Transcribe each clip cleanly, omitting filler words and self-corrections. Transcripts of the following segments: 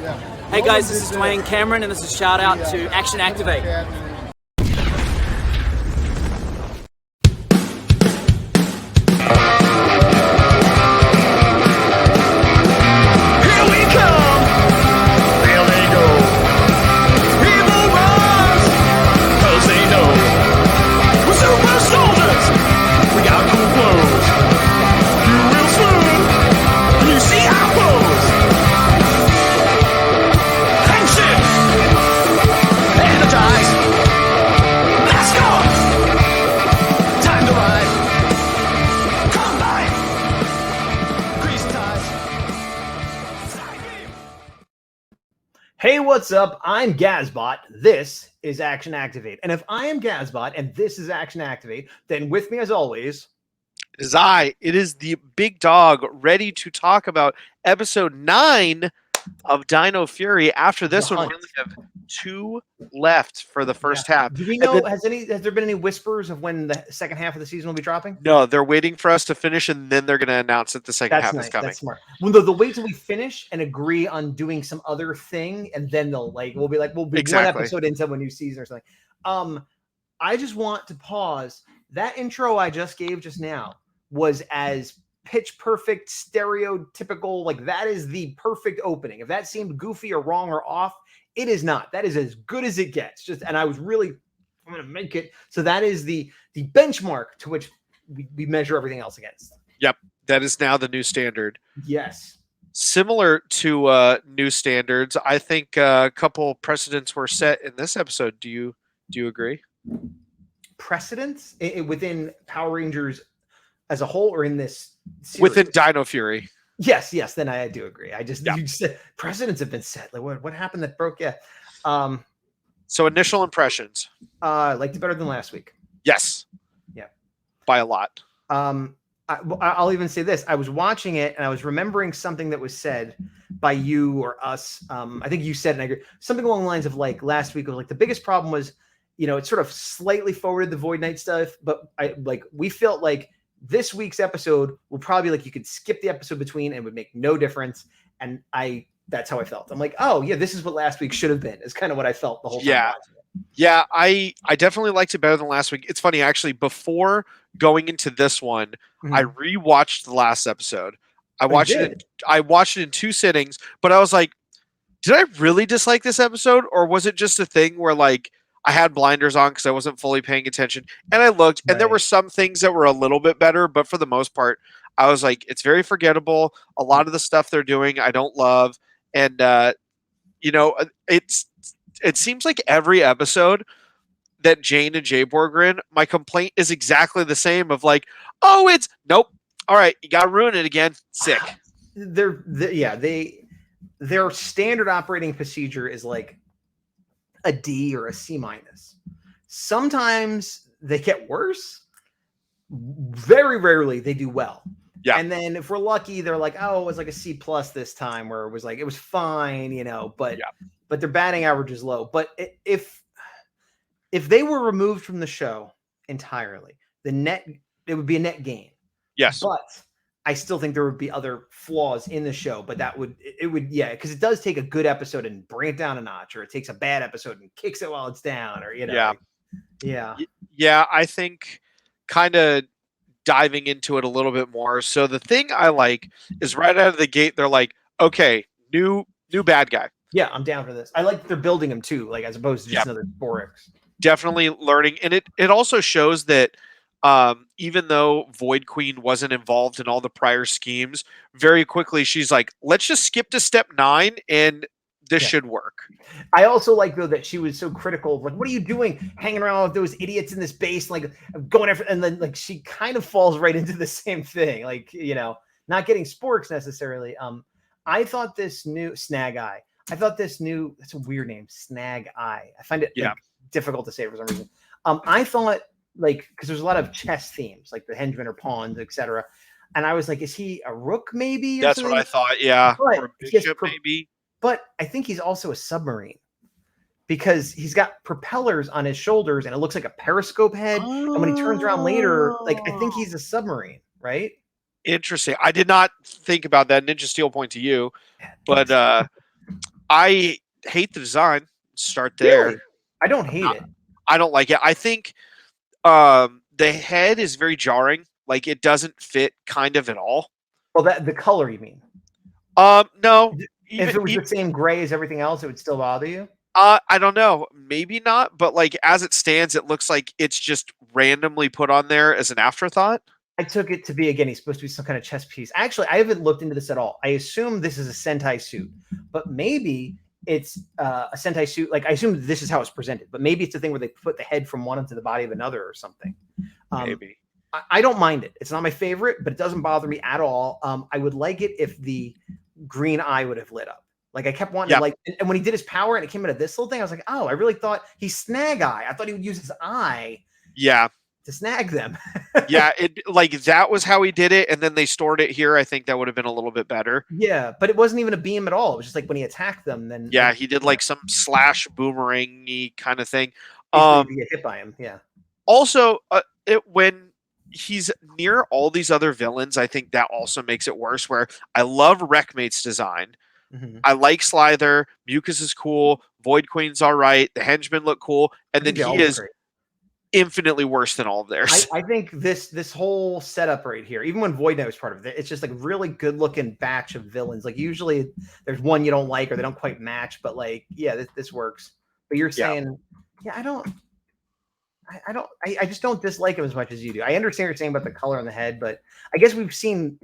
Hey guys, this is Dwayne Cameron, and this is a shout out to Action Activate. Hey, what's up? I'm Gazbot. This is Action Activate. And if I am Gazbot and this is Action Activate, then with me as always is I. It is the big dog ready to talk about episode 9 of Dino Fury. After this one, we only have 2 left for the first half. Do we know, has there been any whispers of when the second half of the season will be dropping? No, they're waiting for us to finish, and then they're going to announce that the second half is coming. That's smart. Well, they'll wait till we finish and agree on doing some other thing, and then we'll be one episode into a new season or something. I just want to pause. That intro I just gave just now was as pitch perfect, stereotypical, like that is the perfect opening. If that seemed goofy or wrong or off, it is not. That is as good as it gets. And I'm going to make it. So that is the benchmark to which we measure everything else against. Yep. That is now the new standard. Yes. Similar to new standards, I think a couple precedents were set in this episode. Do you agree? Precedents within Power Rangers as a whole, or in this series? Within Dino Fury? Yes. Then I do agree. You said precedents have been set. Like what happened that broke? Yeah. So initial impressions. Liked it better than last week. Yes. Yeah. By a lot. I'll even say this. I was watching it and I was remembering something that was said by you or us. I think you said, and I agree, something along the lines of like last week was like the biggest problem was, it sort of slightly forwarded the Void Knight stuff, but we felt like this week's episode will probably you could skip the episode between and it would make no difference. And that's how I felt. I'm like, oh yeah, this is what last week should have been, is kind of what I felt the whole time. Yeah. Yeah, I definitely liked it better than last week. It's funny, actually, before going into this one, I rewatched the last episode. I watched it in 2 sittings, but I was like, did I really dislike this episode? Or was it just a thing where I had blinders on because I wasn't fully paying attention? And I looked, and there were some things that were a little bit better, but for the most part, I was like, it's very forgettable. A lot of the stuff they're doing, I don't love. And, it seems like every episode that Jane and Jayborg are in, my complaint is exactly the same of nope. All right, you got to ruin it again. Sick. Their standard operating procedure is like a D or a C minus. Sometimes they get worse. Very rarely they do well. Yeah. And then if we're lucky, they're like, oh, it was like a C plus this time, where it was fine, but their batting average is low. But if they were removed from the show entirely, it would be a net gain. Yes. But I still think there would be other flaws in the show, but because it does take a good episode and bring it down a notch, or it takes a bad episode and kicks it while it's down, or Yeah, I think kind of diving into it a little bit more. So the thing I like is right out of the gate, they're like, okay, new bad guy. Yeah, I'm down for this. I like that they're building him too, as opposed to just another Borix. Definitely learning. And it also shows that even though Void Queen wasn't involved in all the prior schemes, very quickly she's like, let's just skip to step 9 and this should work. I also like, though, that she was so critical of what are you doing hanging around with those idiots in this base, going after, and then she kind of falls right into the same thing, not getting sporks necessarily. I thought this new Snag Eye. That's a weird name, Snag Eye. I find it difficult to say for some reason. I thought because there's a lot of chess themes, like the henchmen or pawns, etc. And I was like, is he a rook maybe? That's what I thought. Yeah. Or a bishop maybe. But I think he's also a submarine, because he's got propellers on his shoulders and it looks like a periscope head. And when he turns around later, I think he's a submarine, right? Interesting. I did not think about that. Ninja Steel point to you, but I hate the design. Start there. Really? I don't hate it. I don't like it. I think the head is very jarring. Like it doesn't fit kind of at all. Well, the color you mean? No. If it was the same gray as everything else, it would still bother you? I don't know. Maybe not, but like as it stands, it looks like it's just randomly put on there as an afterthought. I took it to be, again, he's supposed to be some kind of chess piece. Actually, I haven't looked into this at all. I assume this is a Sentai suit, but maybe it's a Sentai suit. Like, I assume this is how it's presented, but maybe it's the thing where they put the head from one into the body of another or something. Maybe. I don't mind it. It's not my favorite, but it doesn't bother me at all. I would like it if the green eye would have lit up. Like, I kept wanting to, like, and when he did his power and it came out of this little thing, I was like, oh, I really thought he's Snag Eye. I thought he would use his eye. Yeah. To snag them. Yeah, it like that was how he did it, and then they stored it here. I think that would have been a little bit better. Yeah, but it wasn't even a beam at all. It was just like when he attacked them, then he did like some slash boomerang-y kind of thing. You get hit by him, yeah. Also, when he's near all these other villains, I think that also makes it worse. Where I love Wreckmate's design. Mm-hmm. I like Slither. Mucus is cool. Void Queen's all right. The henchmen look cool, and then he is infinitely worse than all of theirs. I think this whole setup right here, even when Void Knight was part of it, it's just like really good looking batch of villains. Like usually there's one you don't like or they don't quite match, but like, yeah, this works. But you're saying, I just don't dislike him as much as you do. I understand what you're saying about the color on the head, but I guess we've seen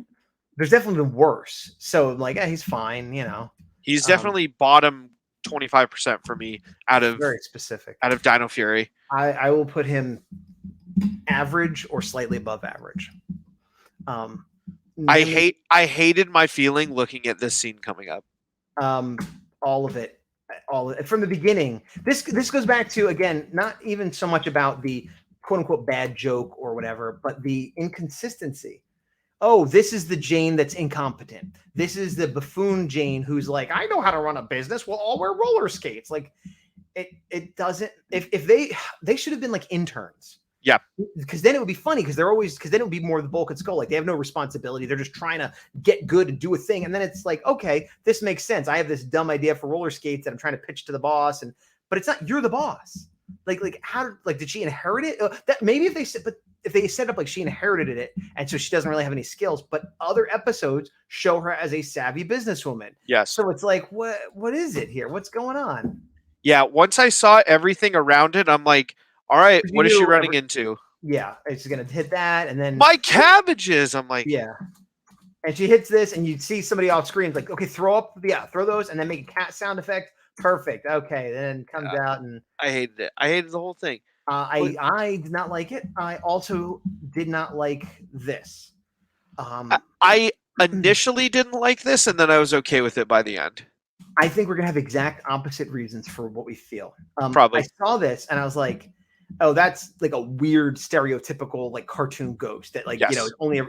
there's definitely been worse. So I'm like, he's fine, you know. He's definitely bottom 25% for me out of very specific out of Dino Fury. I will put him average or slightly above average. I hated my feeling looking at this scene coming up. All of it from the beginning. This goes back to, again, not even so much about the quote unquote bad joke or whatever, but the inconsistency. Oh, this is the Jane that's incompetent. This is the buffoon Jane who's like, I know how to run a business. We'll all wear roller skates. Like, it doesn't. If they should have been like interns. Yeah. Because then it would be funny because then it would be more the Bulk and Skull. Like, they have no responsibility. They're just trying to get good and do a thing. And then it's like, okay, this makes sense. I have this dumb idea for roller skates that I'm trying to pitch to the boss, but it's not. You're the boss. Like how? Like, did she inherit it? That maybe if they set up like she inherited it, and so she doesn't really have any skills, but other episodes show her as a savvy businesswoman. Yes. So it's like, what is it here? What's going on? Yeah. Once I saw everything around it, I'm like, all right, what is she running into? Yeah, it's gonna hit that, and then my cabbages. I'm like, yeah. And she hits this, and you see somebody off screen. Like, okay, throw those, and then make a cat sound effect. Perfect. Okay, then comes out, and I hated it. I hated the whole thing. I did not like it. I also did not like this. I initially didn't like this, and then I was okay with it by the end. I think we're gonna have exact opposite reasons for what we feel. Probably. I saw this, and I was like, oh, that's like a weird stereotypical like cartoon ghost that like, it's only,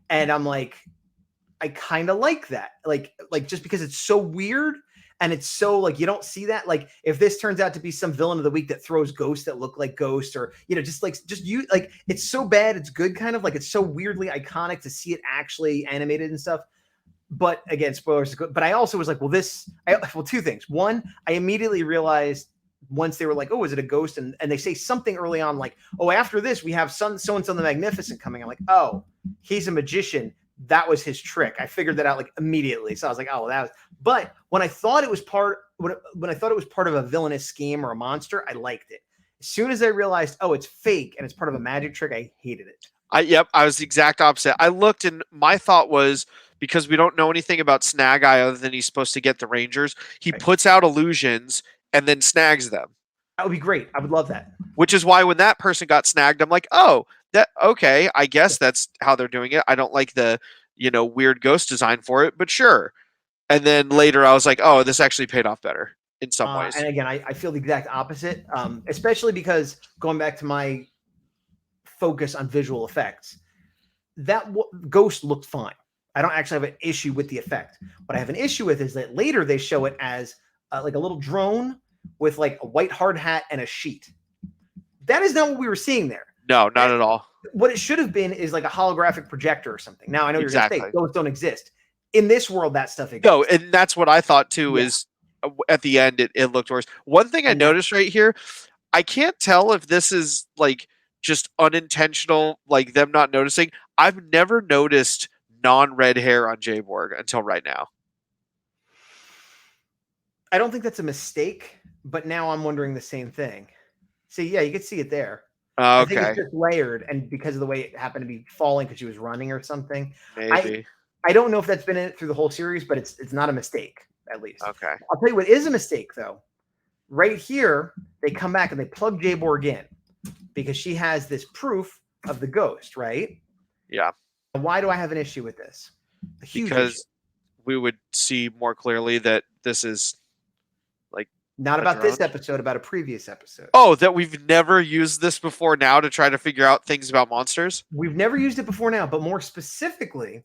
and I'm like, I kind of like that. Like just because it's so weird. And it's so like, you don't see that. Like, if this turns out to be some villain of the week that throws ghosts that look like ghosts, or, it's so bad, it's good, kind of like, it's so weirdly iconic to see it actually animated and stuff. But again, spoilers. But I also was like, two things. One, I immediately realized once they were like, oh, is it a ghost? And they say something early on, like, oh, after this, we have so-and-so the Magnificent coming. I'm like, oh, he's a magician. That was his trick. I figured that out like immediately. So I was like, oh, well, but when I thought it was part of a villainous scheme or a monster, I liked it. As soon as I realized, oh, it's fake and it's part of a magic trick, I hated it. I was the exact opposite. I looked, and my thought was, because we don't know anything about Snag Eye other than he's supposed to get the Rangers, he puts out illusions and then snags them. That would be great. I would love that. Which is why when that person got snagged, I'm like, oh, okay, I guess that's how they're doing it. I don't like the, weird ghost design for it, but sure. And then later I was like, oh, this actually paid off better in some ways. And again, I feel the exact opposite, especially because going back to my focus on visual effects, that ghost looked fine. I don't actually have an issue with the effect. What I have an issue with is that later they show it as like a little drone with like a white hard hat and a sheet. That is not what we were seeing there. No, not at all. What it should have been is like a holographic projector or something. Now I know you're going to say those don't exist. In this world, that stuff exists. No, and that's what I thought too, is at the end it looked worse. One thing I noticed right here, I can't tell if this is like just unintentional, like them not noticing. I've never noticed non-red hair on Jayborg until right now. I don't think that's a mistake, but now I'm wondering the same thing. See, yeah, you can see it there. I think it's just layered, and because of the way it happened to be falling because she was running or something. Maybe. I don't know if that's been in it through the whole series, but it's not a mistake, at least. Okay. I'll tell you what is a mistake, though. Right here, they come back and they plug Jayborg in because she has this proof of the ghost, right? Yeah. Why do I have an issue with this? Because we would see more clearly that this is like not about this episode, about a previous episode. Oh, that we've never used this before now to try to figure out things about monsters? We've never used it before now, but more specifically,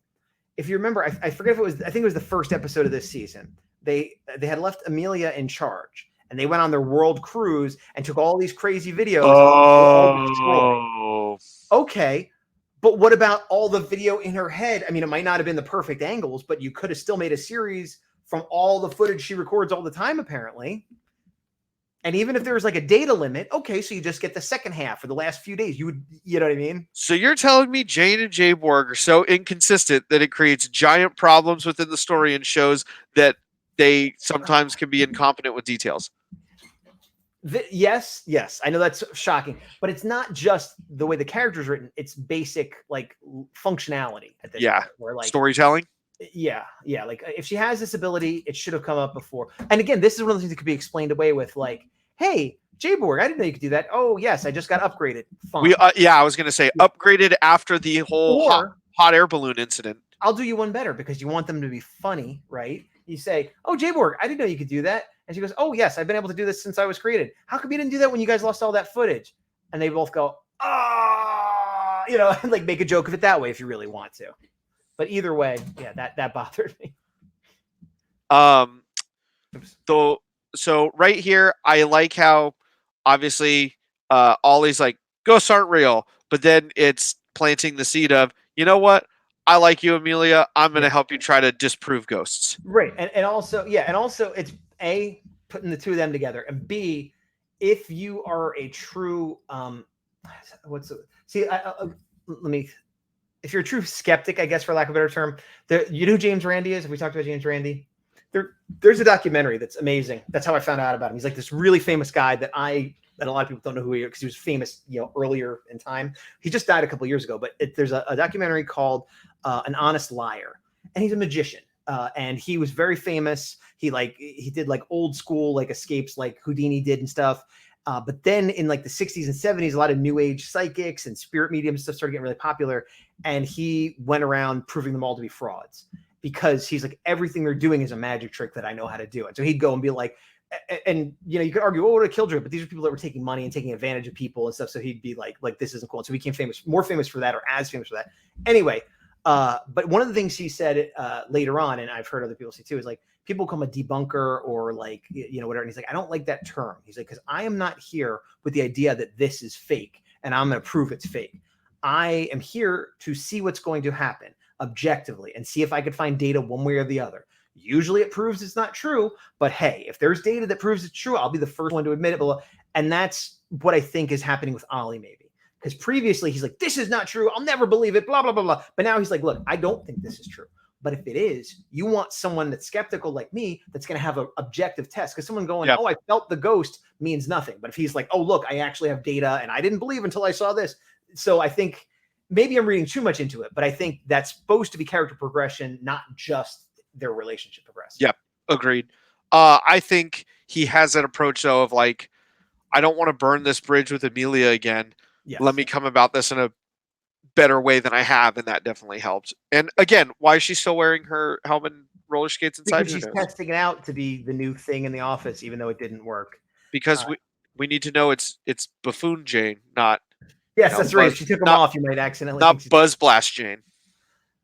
if you remember, I forget if it was, I think it was the first episode of this season. They had left Amelia in charge, and they went on their world cruise and took all these crazy videos. Oh. Okay, but what about all the video in her head? I mean, it might not have been the perfect angles, but you could have still made a series from all the footage she records all the time, apparently. And even if there was like a data limit, okay, so you just get the second half for the last few days. You know what I mean? So you're telling me Jane and Jayborg are so inconsistent that it creates giant problems within the story and shows that they sometimes can be incompetent with details. Yes. I know that's shocking, but it's not just the way the character's written. It's basic like functionality at this point, where, like, storytelling. Yeah. Like if she has this ability, it should have come up before. And again, this is one of the things that could be explained away with, like, hey, Jayborg, I didn't know you could do that. Oh, yes, I just got upgraded. Fine. I was going to say upgraded after the whole hot air balloon incident. I'll do you one better because you want them to be funny, right? You say, oh, Jayborg, I didn't know you could do that. And she goes, oh, yes, I've been able to do this since I was created. How come you didn't do that when you guys lost all that footage? And they both go, and like make a joke of it that way if you really want to. But either way, yeah, that bothered me. So right here, I like how obviously Ollie's like, ghosts aren't real, but then it's planting the seed of, you know what? I like you, Amelia. I'm going to help you try to disprove ghosts. Right. And also it's A, putting the two of them together, and B, if you are a true if you're a true skeptic, I guess, for lack of a better term, you know who James Randi is? Have we talked about James Randi? There's a documentary that's amazing. That's how I found out about him. He's like this really famous guy that a lot of people don't know who he is because he was famous, earlier in time. He just died a couple of years ago, but there's a documentary called An Honest Liar, and he's a magician. And he was very famous. He did like old school like escapes like Houdini did and stuff. But then in like the 60s and 70s, a lot of new age psychics and spirit mediums stuff started getting really popular. And he went around proving them all to be frauds because he's like, everything they're doing is a magic trick that I know how to do. And so he'd go and be like, and you could argue, what would have killed her? But these are people that were taking money and taking advantage of people and stuff. So he'd be like this isn't cool. And so he became more famous for that, or as famous for that. Anyway, but one of the things he said later on, and I've heard other people say too, is like, people call him a debunker or like, whatever. And he's like, I don't like that term. He's like, because I am not here with the idea that this is fake and I'm going to prove it's fake. I am here to see what's going to happen objectively and see if I could find data one way or the other. Usually it proves it's not true, but hey, if there's data that proves it's true, I'll be the first one to admit it. And that's what I think is happening with Ollie, maybe. Because previously he's like, this is not true. I'll never believe it, blah, blah, blah, blah. But now he's like, look, I don't think this is true. But if it is, you want someone that's skeptical like me that's going to have an objective test. Because someone going, oh, I felt the ghost means nothing. But if he's like, oh, look, I actually have data and I didn't believe until I saw this. So I think maybe I'm reading too much into it, but I think that's supposed to be character progression, not just their relationship progressing. Yeah, agreed. I think he has that approach, though, of like, I don't want to burn this bridge with Amelia again. Yes. Let me come about this in a better way than I have, and that definitely helped. And again, why is she still wearing her helmet and roller skates inside? Because she's testing it out to be the new thing in the office, even though it didn't work. Because we need to know it's Buffoon Jane, not. Yes, that's right. If she took them off, you might accidentally. Not Buzz Blast Jane.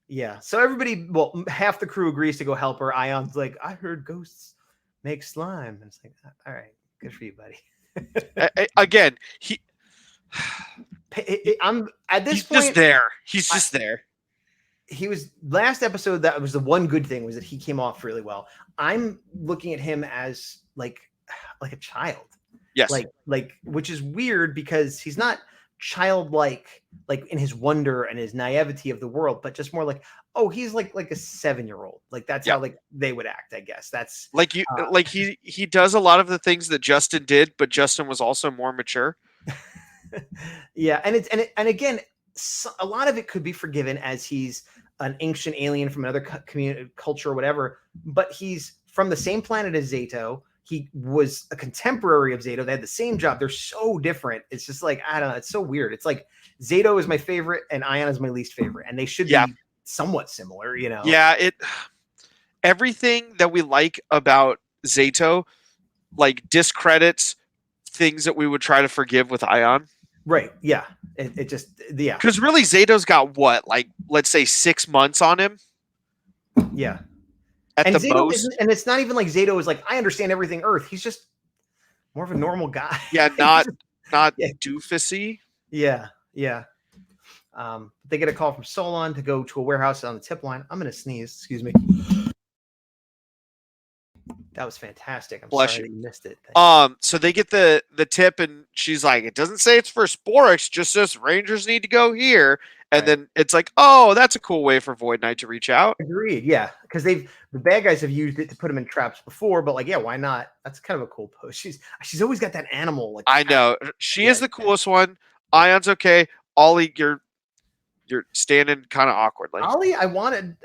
Yeah. So everybody, well, half the crew agrees to go help her. Aion's like, I heard ghosts make slime. And it's like, all right, good for you, buddy. Again, I'm at this he's point. Just there. He's just there. last episode. That was the one good thing, was that he came off really well. I'm looking at him as like a child. Yes. Like, which is weird because he's not childlike, like in his wonder and his naivety of the world, but just more like, oh, he's like a 7-year-old. Like that's how like they would act, I guess. That's like he does a lot of the things that Justin did, but Justin was also more mature. Yeah, and again, a lot of it could be forgiven as he's an ancient alien from another community, culture, or whatever, but he's from the same planet as Zato. He was a contemporary of Zato. They had the same job. They're so different. It's just like, I don't know. It's so weird. It's like Zato is my favorite and Aion is my least favorite. And they should be somewhat similar, you know? Yeah. Everything that we like about Zato, like, discredits things that we would try to forgive with Aion. Right. Yeah. It just, yeah. Because really, Zato's got what? Like, let's say 6 months on him? Yeah. At and the Zato most. And it's not even like Zato is like, I understand everything Earth. He's just more of a normal guy. Yeah, not doofusy. Yeah. They get a call from Solon to go to a warehouse on the tip line. I'm going to sneeze. Excuse me. That was fantastic. I'm sorry that you missed it. So they get the tip, and she's like, it doesn't say it's for Sporix, just says Rangers need to go here. And then it's like, oh, that's a cool way for Void Knight to reach out. Agreed. Yeah, because the bad guys have used it to put them in traps before, but like, yeah, why not? That's kind of a cool post. She's always got that animal. Like, I know she is the coolest one. Aion's okay. Ollie, you're standing kind of awkwardly. Ollie, I wanted,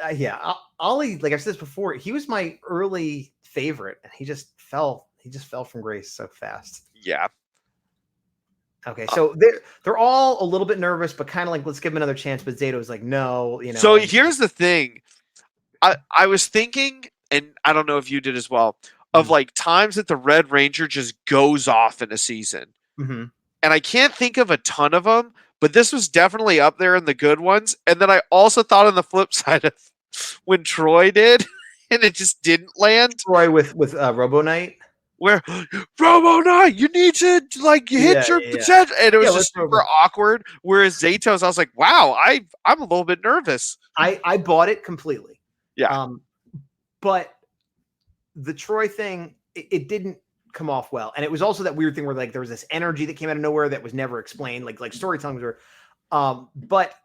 Ollie, like I've said this before, he was my early favorite, and he just fell from grace so fast. Yeah. Okay, so they're all a little bit nervous, but kind of like, let's give him another chance. But Zato's like, no, you know. So here's the thing. I was thinking, and I don't know if you did as well, of like times that the Red Ranger just goes off in a season. Mm-hmm. And I can't think of a ton of them, but this was definitely up there in the good ones. And then I also thought on the flip side of when Troy did, and it just didn't land. Troy with Robo Knight. Where Robo Knight, you need to like hit your potential, and it was just super awkward. Whereas Zato's, I was like, wow, I'm a little bit nervous. I bought it completely. Yeah. But the Troy thing, it didn't come off well, and it was also that weird thing where like there was this energy that came out of nowhere that was never explained. Like storytelling was, but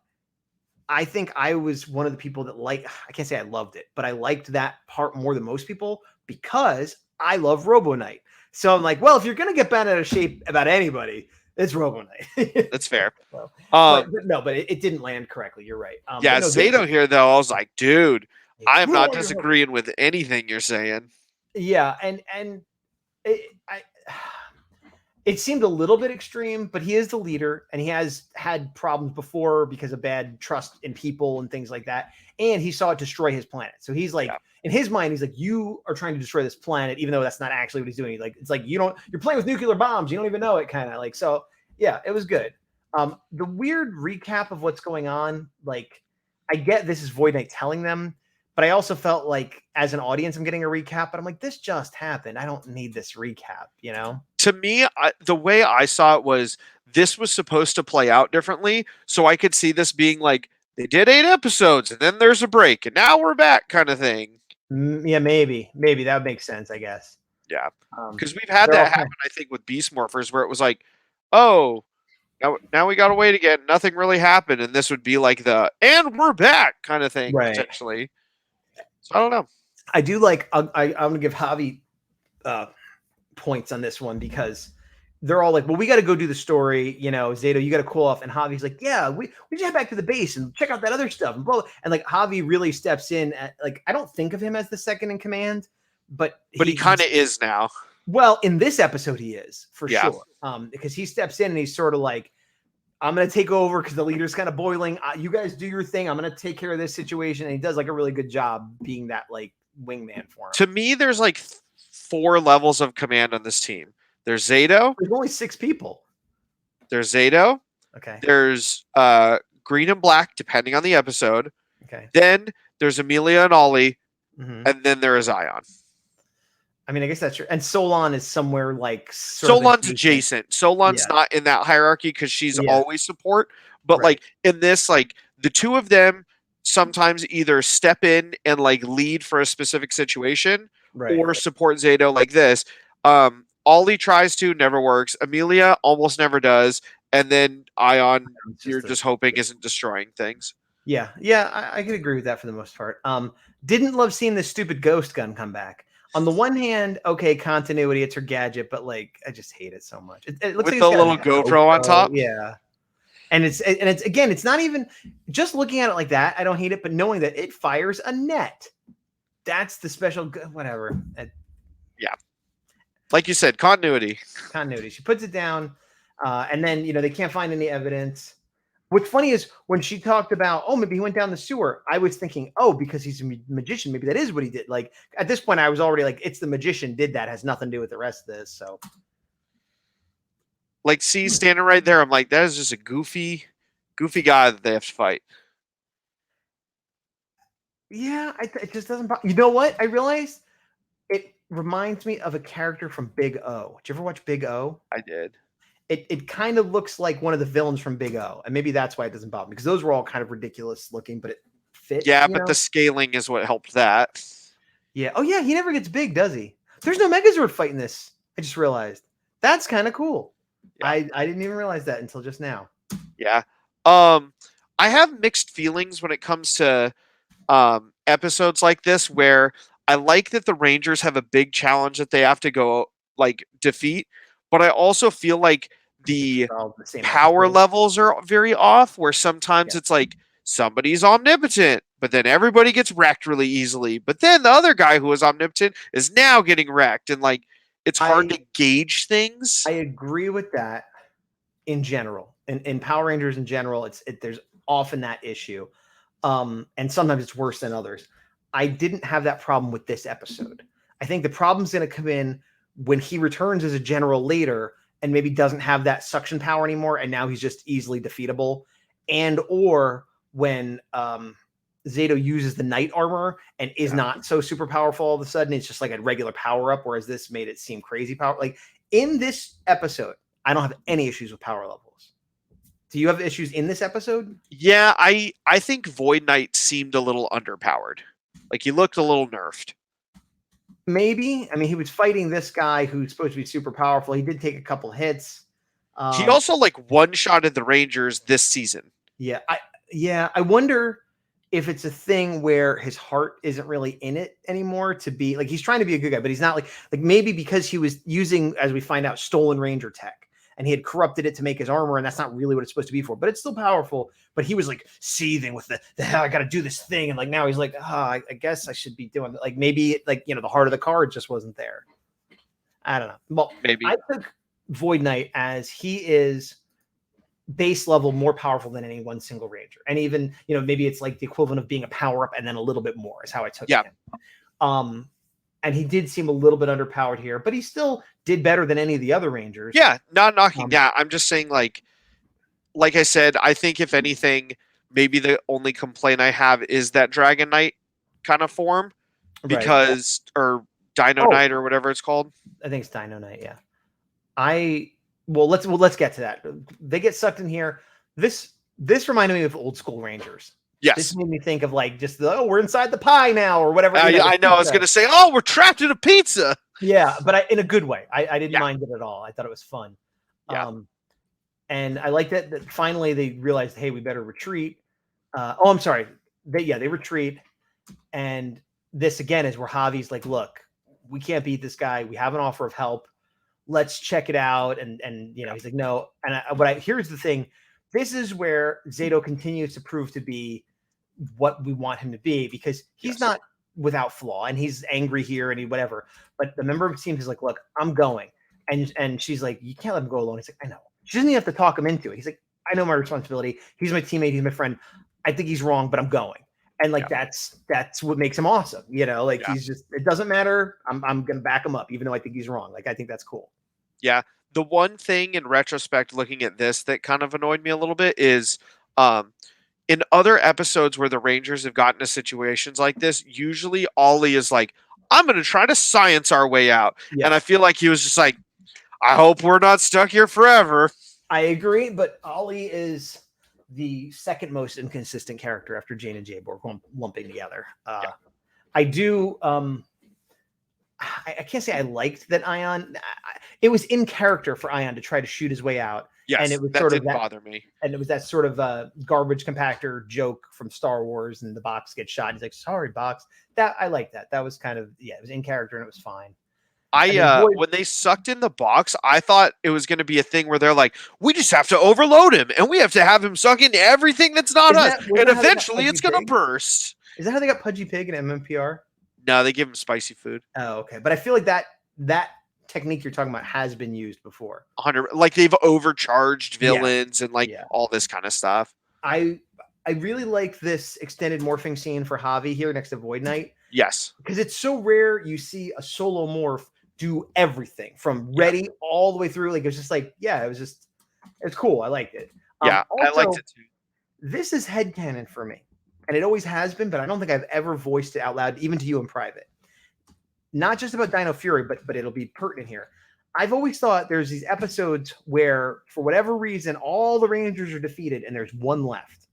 I think I was one of the people that I can't say I loved it, but I liked that part more than most people because I love Robo Knight. So I'm like, well, if you're going to get bent out of shape about anybody, it's Robo Knight. That's fair. So, but it didn't land correctly. You're right. Zato here, though, I was like, dude, I am not disagreeing with anything you're saying. Yeah, and it seemed a little bit extreme, but he is the leader, and he has had problems before because of bad trust in people and things like that. And he saw it destroy his planet. So he's like, in his mind, he's like, you are trying to destroy this planet, even though that's not actually what he's doing. Like, it's like, you're playing with nuclear bombs. You don't even know it, kind of like. So yeah, it was good. The weird recap of what's going on, like, I get this is Void Knight telling them, but I also felt like as an audience, I'm getting a recap, but I'm like, this just happened. I don't need this recap, you know? To me, the way I saw it was this was supposed to play out differently. So I could see this being like, they did 8 episodes and then there's a break and now we're back kind of thing. Yeah, maybe that would make sense, I guess. Yeah. Because we've had that happen, I think, with Beast Morphers where it was like, oh, now we got to wait again. Nothing really happened. And this would be like and we're back kind of thing, potentially. So I don't know. I do like, I'm going to give Javi points on this one because they're all like, well, we got to go do the story. You know, Zato, you got to cool off. And Javi's like, yeah, we just head back to the base and check out that other stuff. And like Javi really steps in at, like, I don't think of him as the second in command, but he kind of is now. Well, in this episode, he is for sure. Because he steps in and he's sort of like, I'm going to take over because the leader's kind of boiling. You guys do your thing. I'm going to take care of this situation. And he does like a really good job being that like wingman for him. To me, there's like 4 levels of command on this team. There's Zato. There's only 6 people. There's Zato. Okay. There's Green and Black, depending on the episode. Okay. Then there's Amelia and Ollie. Mm-hmm. And then there is Aion. I mean, I guess that's true. And Solon is somewhere like Solon's adjacent. Solon's not in that hierarchy because she's always support. But like in this, like the 2 of them sometimes either step in and like lead for a specific situation Right. or support Zato like this. Ollie tries to, never works. Amelia almost never does. And then Aion, you're just hoping isn't destroying things. Yeah, I could agree with that for the most part. Didn't love seeing this stupid ghost gun come back. On the one hand, okay, continuity, it's her gadget, but like I just hate it so much. It looks with like the little GoPro on top. Yeah. And it's again, it's not even just looking at it like that. I don't hate it, but knowing that it fires a net. That's the special whatever. Yeah. Like you said, continuity. Continuity. She puts it down, and then they can't find any evidence. What's funny is when she talked about, oh, maybe he went down the sewer, I was thinking, oh, because he's a magician, maybe that is what he did. Like at this point, I was already like, it's the magician did that. It has nothing to do with the rest of this. So, like, see, standing right there, I'm like, that is just a goofy guy that they have to fight. Yeah, it just doesn't. You know what? I realized it reminds me of a character from Big O. Did you ever watch Big O? I did. It kind of looks like one of the villains from Big O, and maybe that's why it doesn't bother me because those were all kind of ridiculous looking, but it fit. Yeah, but the scaling is what helped that. Yeah. Oh yeah, he never gets big, does he? There's no Megazord fighting this. I just realized that's kind of cool. Yeah. I didn't even realize that until just now. Yeah. I have mixed feelings when it comes to episodes like this where I like that the Rangers have a big challenge that they have to go like defeat, but I also feel like the power levels are very off where sometimes it's like somebody's omnipotent, but then everybody gets wrecked really easily. But then the other guy who was omnipotent is now getting wrecked. And like, it's hard to gauge things. I agree with that in general. In Power Rangers in general, there's often that issue. And sometimes it's worse than others. I didn't have that problem with this episode. I think the problem's going to come in when he returns as a general later and maybe doesn't have that suction power anymore, and now he's just easily defeatable, and or when Zato uses the knight armor and is not so super powerful all of a sudden, it's just like a regular power up, whereas this made it seem crazy power. Like in this episode, I don't have any issues with power levels. Do you have issues in this episode? Yeah, I think Void Knight seemed a little underpowered. Like he looked a little nerfed. Maybe. I mean, he was fighting this guy who's supposed to be super powerful. He did take a couple hits. He also like one-shotted the Rangers this season. Yeah. I wonder if it's a thing where his heart isn't really in it anymore to be like, he's trying to be a good guy, but he's not like maybe because he was using, as we find out, stolen Ranger tech. And he had corrupted it to make his armor, and that's not really what it's supposed to be for. But it's still powerful. But he was like seething with the I got to do this thing, and like now he's like, I guess I should be doing it. Like maybe like the heart of the card just wasn't there. I don't know. Well, maybe I took Void Knight as he is base level more powerful than any one single Ranger, and even maybe it's like the equivalent of being a power up and then a little bit more is how I took him. And he did seem a little bit underpowered here, but he still did better than any of the other Rangers. Yeah, not knocking that. I'm just saying, like I said, I think if anything, maybe the only complaint I have is that Dragon Knight kind of form, because or Dino Knight or whatever it's called. I think it's Dino Knight. Yeah. Let's get to that. They get sucked in here. This reminded me of old school Rangers. Yes. This made me think of like just we're inside the pie now or whatever. I know. I was going to say, we're trapped in a pizza. Yeah, but in a good way. I didn't mind it at all. I thought it was fun. Yeah. And I like that finally they realized, hey, we better retreat. I'm sorry. They retreat. And this again is where Javi's like, look, we can't beat this guy. We have an offer of help. Let's check it out. And he's like, no. And here's the thing. This is where Zato continues to prove to be what we want him to be, because he's not without flaw and he's angry here and whatever. But the member of the team is like, look, I'm going. And she's like, you can't let him go alone. He's like, I know. She doesn't even have to talk him into it. He's like, I know my responsibility. He's my teammate. He's my friend. I think he's wrong, but I'm going. And like, that's what makes him awesome. He's just, it doesn't matter. I'm going to back him up, even though I think he's wrong. Like, I think that's cool. Yeah. The one thing in retrospect, looking at this, that kind of annoyed me a little bit is in other episodes where the Rangers have gotten to situations like this, usually Ollie is like, I'm going to try to science our way out. Yeah. And I feel like he was just like, I hope we're not stuck here forever. I agree. But Ollie is the second most inconsistent character after Jane and Jabor lumping together. I do. I can't say I liked that Aion. It was in character for Aion to try to shoot his way out. Yes, and it was that sort didn't of bother me. And it was that sort of garbage compactor joke from Star Wars, and the box gets shot. He's like, "Sorry, box." That I like that. That was kind of it was in character and it was fine. When they sucked in the box, I thought it was going to be a thing where they're like, we just have to overload him and we have to have him suck into everything that's not us, and eventually it's going to burst. Is that how they got Pudgy Pig and MMPR? No, they give him spicy food. Oh, okay. But I feel like that technique you're talking about has been used before. 100, like they've overcharged villains and all this kind of stuff. I really like this extended morphing scene for Javi here next to Void Knight. Yes, because it's so rare you see a solo morph do everything from ready all the way through. Like, it was just like, it's cool. I liked it. Also, I liked it too. This is headcanon for me, and it always has been, but I don't think I've ever voiced it out loud, even to you in private. Not just about Dino Fury, but it'll be pertinent here. I've always thought there's these episodes where, for whatever reason, all the Rangers are defeated and there's one left.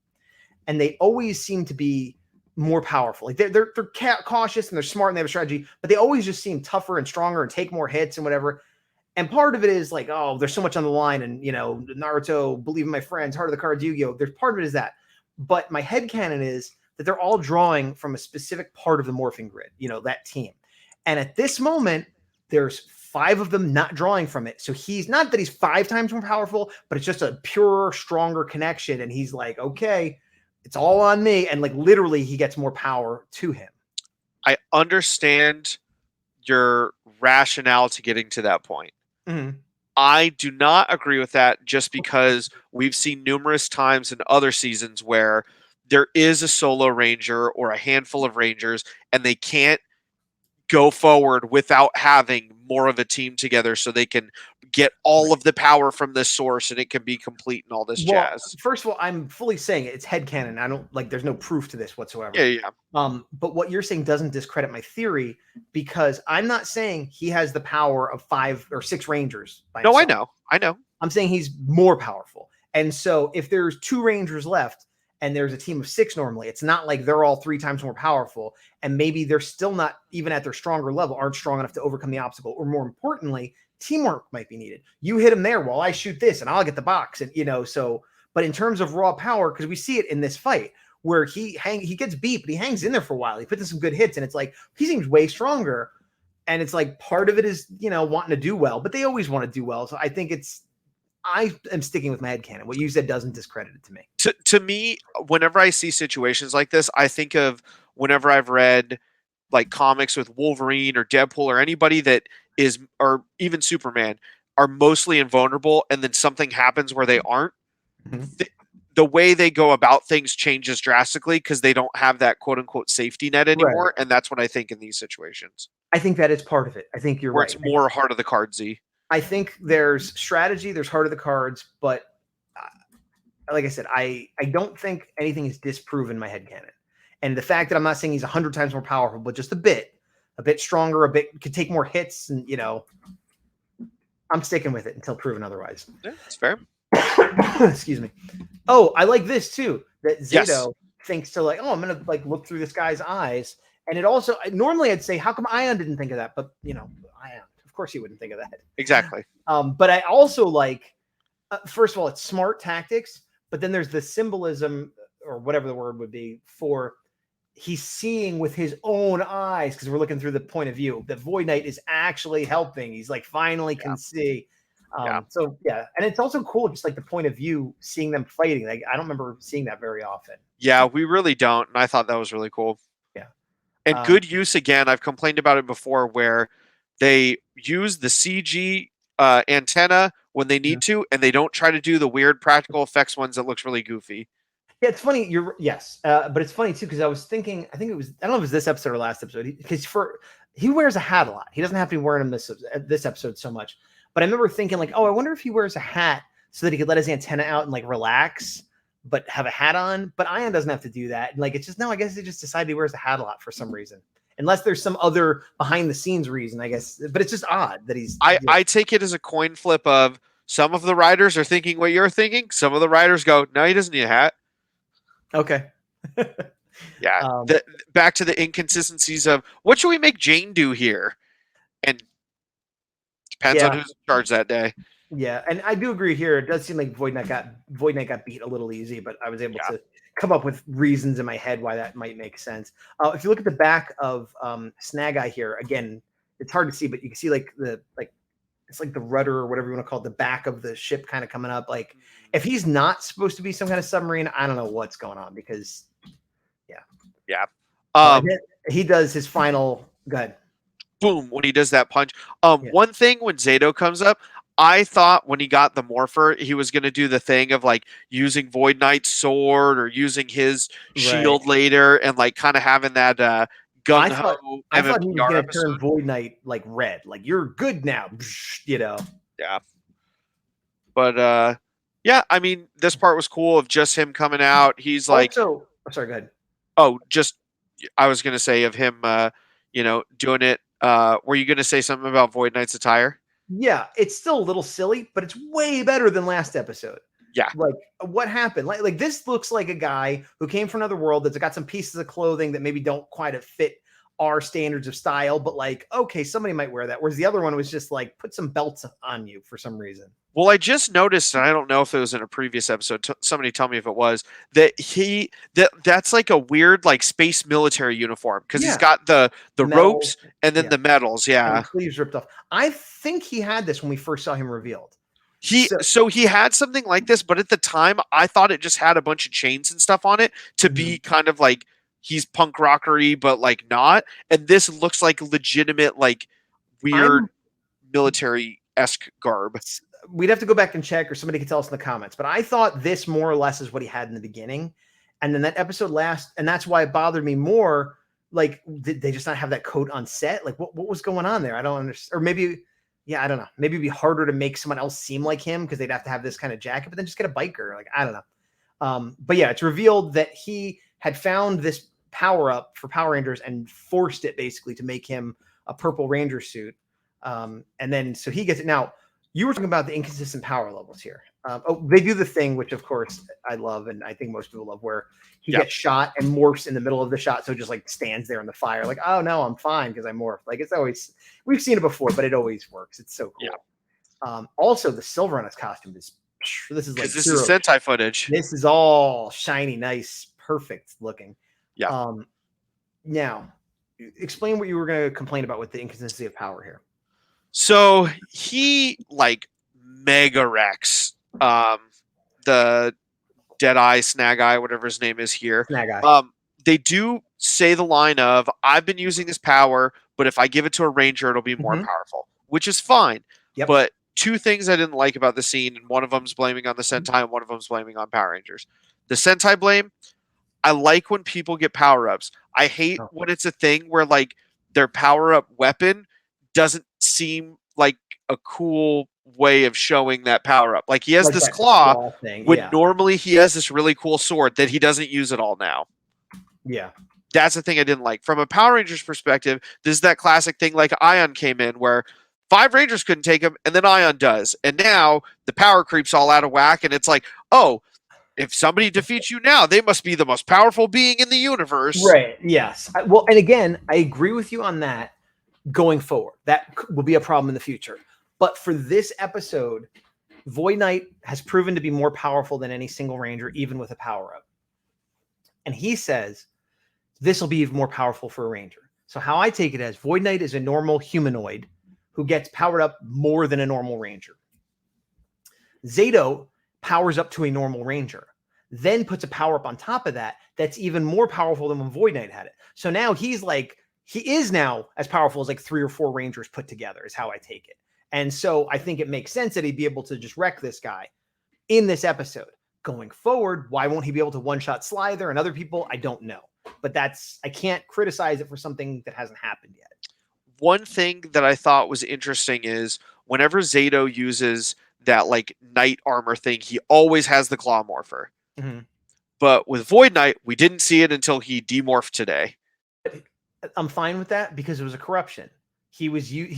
And they always seem to be more powerful. Like they're cautious and they're smart and they have a strategy, but they always just seem tougher and stronger and take more hits and whatever. And part of it is like, oh, there's so much on the line, and Naruto, believe in my friends, Heart of the Cards, Yu-Gi-Oh. There's part of it is that, but my headcanon is that they're all drawing from a specific part of the morphing grid, that team. And at this moment, there's 5 of them not drawing from it. So he's not that he's 5 times more powerful, but it's just a purer, stronger connection. And he's like, okay, it's all on me. And like literally he gets more power to him. I understand your rationale to getting to that point. Mm-hmm. I do not agree with that, just because we've seen numerous times in other seasons where there is a solo ranger or a handful of rangers and they can't go forward without having more of a team together so they can get all of the power from this source and it can be complete and all this jazz. First of all, I'm fully saying it's headcanon. I don't there's no proof to this whatsoever. Yeah. But what you're saying doesn't discredit my theory, because I'm not saying he has the power of 5 or 6 rangers. No, I know. I'm saying he's more powerful. And so if there's 2 rangers left and there's a team of 6 normally, it's not like they're all 3 times more powerful. And maybe they're still not, even at their stronger level, aren't strong enough to overcome the obstacle. Or more importantly, teamwork might be needed. You hit him there while I shoot this and I'll get the box. And, but in terms of raw power, because we see it in this fight where he gets beat, but he hangs in there for a while. He puts in some good hits and it's like, he seems way stronger. And it's like, part of it is, wanting to do well, but they always want to do well. So I think I am sticking with my headcanon. What you said doesn't discredit it to me. To me, whenever I see situations like this, I think of whenever I've read like comics with Wolverine or Deadpool or anybody that is, or even Superman, are mostly invulnerable, and then something happens where they aren't. Mm-hmm. The way they go about things changes drastically because they don't have that quote unquote safety net anymore. Right. And that's what I think in these situations. I think that is part of it. I think you're where right. It's more heart of the cards-y. I think there's strategy, there's heart of the cards, but like I said, I don't think anything is disproven in my headcanon. And the fact that I'm not saying he's 100 times more powerful, but just a bit stronger, could take more hits, and I'm sticking with it until proven otherwise. Yeah, that's fair. Excuse me. Oh, I like this too. That Zito thinks to I'm gonna look through this guy's eyes, and it also normally I'd say, how come Aion didn't think of that? But Aion, of course he wouldn't think of that. Exactly. But I also first of all, it's smart tactics, but then there's the symbolism, or whatever the word would be, for he's seeing with his own eyes, because we're looking through the point of view that Void Knight is actually helping. He's finally can see. So yeah, and it's also cool, just the point of view, seeing them fighting. I don't remember seeing that very often. Yeah, we really don't, and I thought that was really cool. Yeah, and good use again. I've complained about it before, where they use the CG antenna when they need to, and they don't try to do the weird practical effects ones that looks really goofy. Yeah, it's funny. But it's funny too, because I was thinking, I don't know if it was this episode or last episode, because he wears a hat a lot. He doesn't have to be wearing them this episode so much. But I remember thinking I wonder if he wears a hat so that he could let his antenna out and relax, but have a hat on. But Aion doesn't have to do that. And it's just, no, I guess they just decided he wears a hat a lot for some reason. Unless there's some other behind the scenes reason, I guess. But it's just odd that he's. I take it as a coin flip of, Some of the writers are thinking what you're thinking. Some of the writers go, no, he doesn't need a hat. Okay. Yeah. Back to the inconsistencies of what should we make Jane do here? And depends on who's in charge that day. Yeah, and I do agree here. It does seem like Void Knight got beat a little easy, but I was able to come up with reasons in my head why that might make sense. If you look at the back of Snag Eye here, again, it's hard to see, but you can see it's like the rudder or whatever you want to call it, the back of the ship kind of coming up. Like if he's not supposed to be some kind of submarine, I don't know what's going on because he does his final boom when he does that punch. One thing when Zato comes up, I thought when he got the Morpher, he was going to do the thing of like using Void Knight's sword or using his shield later and like kind of having that gun ho. I thought he was going to turn Void Knight like red, like you're good now, you know. Yeah. But yeah, I mean, this part was cool of just him coming out. He's like, also, sorry, go ahead. Oh, just I was going to say of him, doing it. Were you going to say something about Void Knight's attire? Yeah, it's still a little silly, but it's way better than last episode. Yeah. Like what happened? Like this looks like a guy who came from another world that's got some pieces of clothing that maybe don't quite fit our standards of style, but like, okay, somebody might wear that. Whereas the other one was just like, put some belts on you for some reason. Well, I just noticed, and I don't know if it was in a previous episode. Somebody tell me if it was that that's like a weird like space military uniform because he's got the ropes and then the medals. Yeah, and sleeves ripped off. I think he had this when we first saw him revealed. So he had something like this, but at the time I thought it just had a bunch of chains and stuff on it to be kind of like he's punk rockery, but like not. And this looks like legitimate, like weird military-esque garb. We'd have to go back and check, or somebody could tell us in the comments. But I thought this more or less is what he had in the beginning, and then that episode and that's why it bothered me more. Like, did they just not have that coat on set? Like, what was going on there? I don't understand. Or maybe, I don't know. Maybe it'd be harder to make someone else seem like him because they'd have to have this kind of jacket. But then just get a biker. Like, I don't know. But yeah, it's revealed that he had found this power up for Power Rangers and forced it basically to make him a purple Ranger suit. And then so he gets it now. You were talking about the inconsistent power levels here. They do the thing, which of course I love, and I think most people love, where he gets shot and morphs in the middle of the shot, so just like stands there in the fire, like, oh no, I'm fine because I morphed. Like it's always, we've seen it before, but it always works. It's so cool. Yeah. Also, the silver on his costume is this is like this is Sentai footage. This is all shiny, nice, perfect looking. Yeah. Now, explain what you were going to complain about with the inconsistency of power here. So he like mega wrecks the Deadeye, Snag Eye, whatever his name is here. Snag Eye. They do say the line of, I've been using this power, but if I give it to a Ranger, it'll be more powerful, which is fine. Yep. But two things I didn't like about the scene, and one of them's blaming on the Sentai, and one of them's blaming on Power Rangers. The Sentai blame, I like when people get power-ups. I hate when it's a thing where like their power-up weapon doesn't seem like a cool way of showing that power up. Like he has this claw thing, when normally he has this really cool sword that he doesn't use at all now. Yeah. That's the thing I didn't like. From a Power Rangers perspective, this is that classic thing like Aion came in where 5 Rangers couldn't take him and then Aion does. And now the power creep's all out of whack and it's like, oh, if somebody defeats you now, they must be the most powerful being in the universe. Right. Yes. Well, and again, I agree with you on that. Going forward, that will be a problem in the future. But for this episode, Void Knight has proven to be more powerful than any single Ranger, even with a power-up. And he says this will be even more powerful for a Ranger. So how I take it as Void Knight is a normal humanoid who gets powered up more than a normal Ranger. Zato powers up to a normal Ranger, then puts a power-up on top of that that's even more powerful than when Void Knight had it. So now he's like, he is now as powerful as like 3 or 4 Rangers put together is how I take it. And so I think it makes sense that he'd be able to just wreck this guy in this episode. Going forward, why won't he be able to one-shot Slither and other people? I don't know. But I can't criticize it for something that hasn't happened yet. One thing that I thought was interesting is whenever Zato uses that like knight armor thing, he always has the claw morpher. But with Void Knight, we didn't see it until he demorphed today. I'm fine with that because it was a corruption. He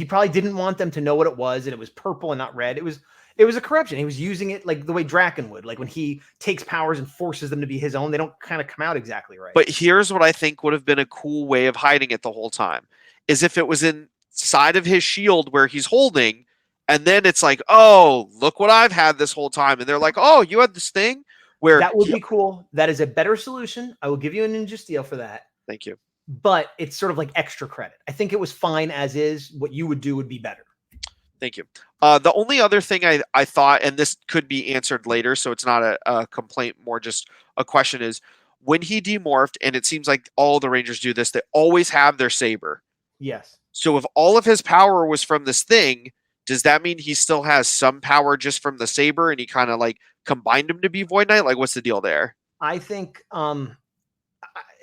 probably didn't want them to know what it was, and it was purple and not red. It It was a corruption. He was using it like the way Draken would, like when he takes powers and forces them to be his own. They don't kind of come out exactly right. But here's what I think would have been a cool way of hiding it the whole time, is if it was inside of his shield where he's holding, and then it's like, oh, look what I've had this whole time. And they're like, oh, you had this thing where that would be cool. That is a better solution. I will give you a Ninja Steel for that. Thank you. But it's sort of like extra credit. I think it was fine as is. What you would do would be better. Thank you. The only other thing I thought, and this could be answered later, so it's not a complaint, more just a question, is when he demorphed, and it seems like all the Rangers do this, they always have their saber. Yes. So if all of his power was from this thing, does that mean he still has some power just from the saber, and he kind of like combined them to be Void Knight? Like, what's the deal there? I think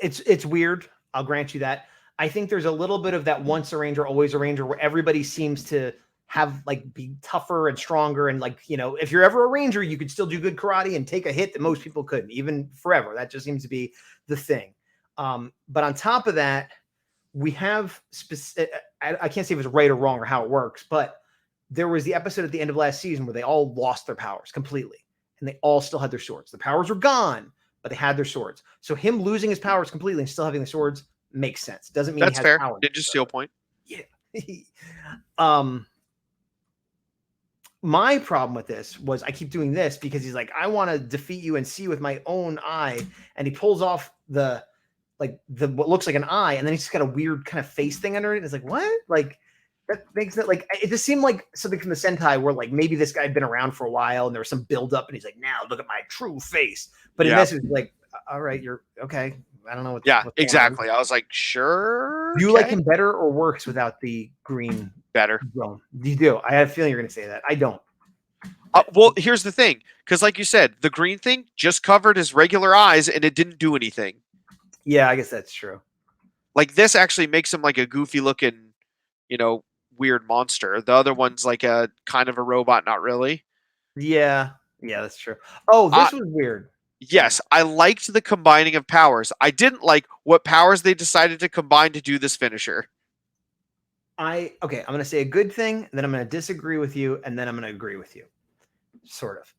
it's weird. I'll grant you that. I think there's a little bit of that once a Ranger, always a Ranger, where everybody seems to have like be tougher and stronger. And like, you know, if you're ever a Ranger, you could still do good karate and take a hit that most people couldn't, even forever. That just seems to be the thing. But on top of that, we have I can't say if it's right or wrong or how it works, but there was the episode at the end of last season where they all lost their powers completely and they all still had their swords. The powers were gone, but they had their swords. So him losing his powers completely and still having the swords makes sense. Doesn't mean that's he has fair. Power. Ninja Steel point. Yeah. My problem with this was I keep doing this because he's like, I want to defeat you and see with my own eye. And he pulls off the what looks like an eye, and then he's just got a weird kind of face thing under it. And it's like, what? Like that makes it like it just seemed like something from the Sentai where like maybe this guy had been around for a while and there was some buildup, and he's like, now look at my true face. But in this it was like, all right, you're okay. I don't know what. Yeah, exactly. I was like, sure. Do you like him better or worse without the green? Better. You do. I have a feeling you're going to say that. I don't. Well, here's the thing, because like you said, the green thing just covered his regular eyes and it didn't do anything. Yeah, I guess that's true. Like this actually makes him like a goofy looking, you know, weird monster. The other one's like a kind of a robot, not really. Yeah, that's true. Oh, this was weird. Yes, I liked the combining of powers. I didn't like what powers they decided to combine to do this finisher. I'm going to say a good thing, then I'm going to disagree with you, and then I'm going to agree with you. Sort of.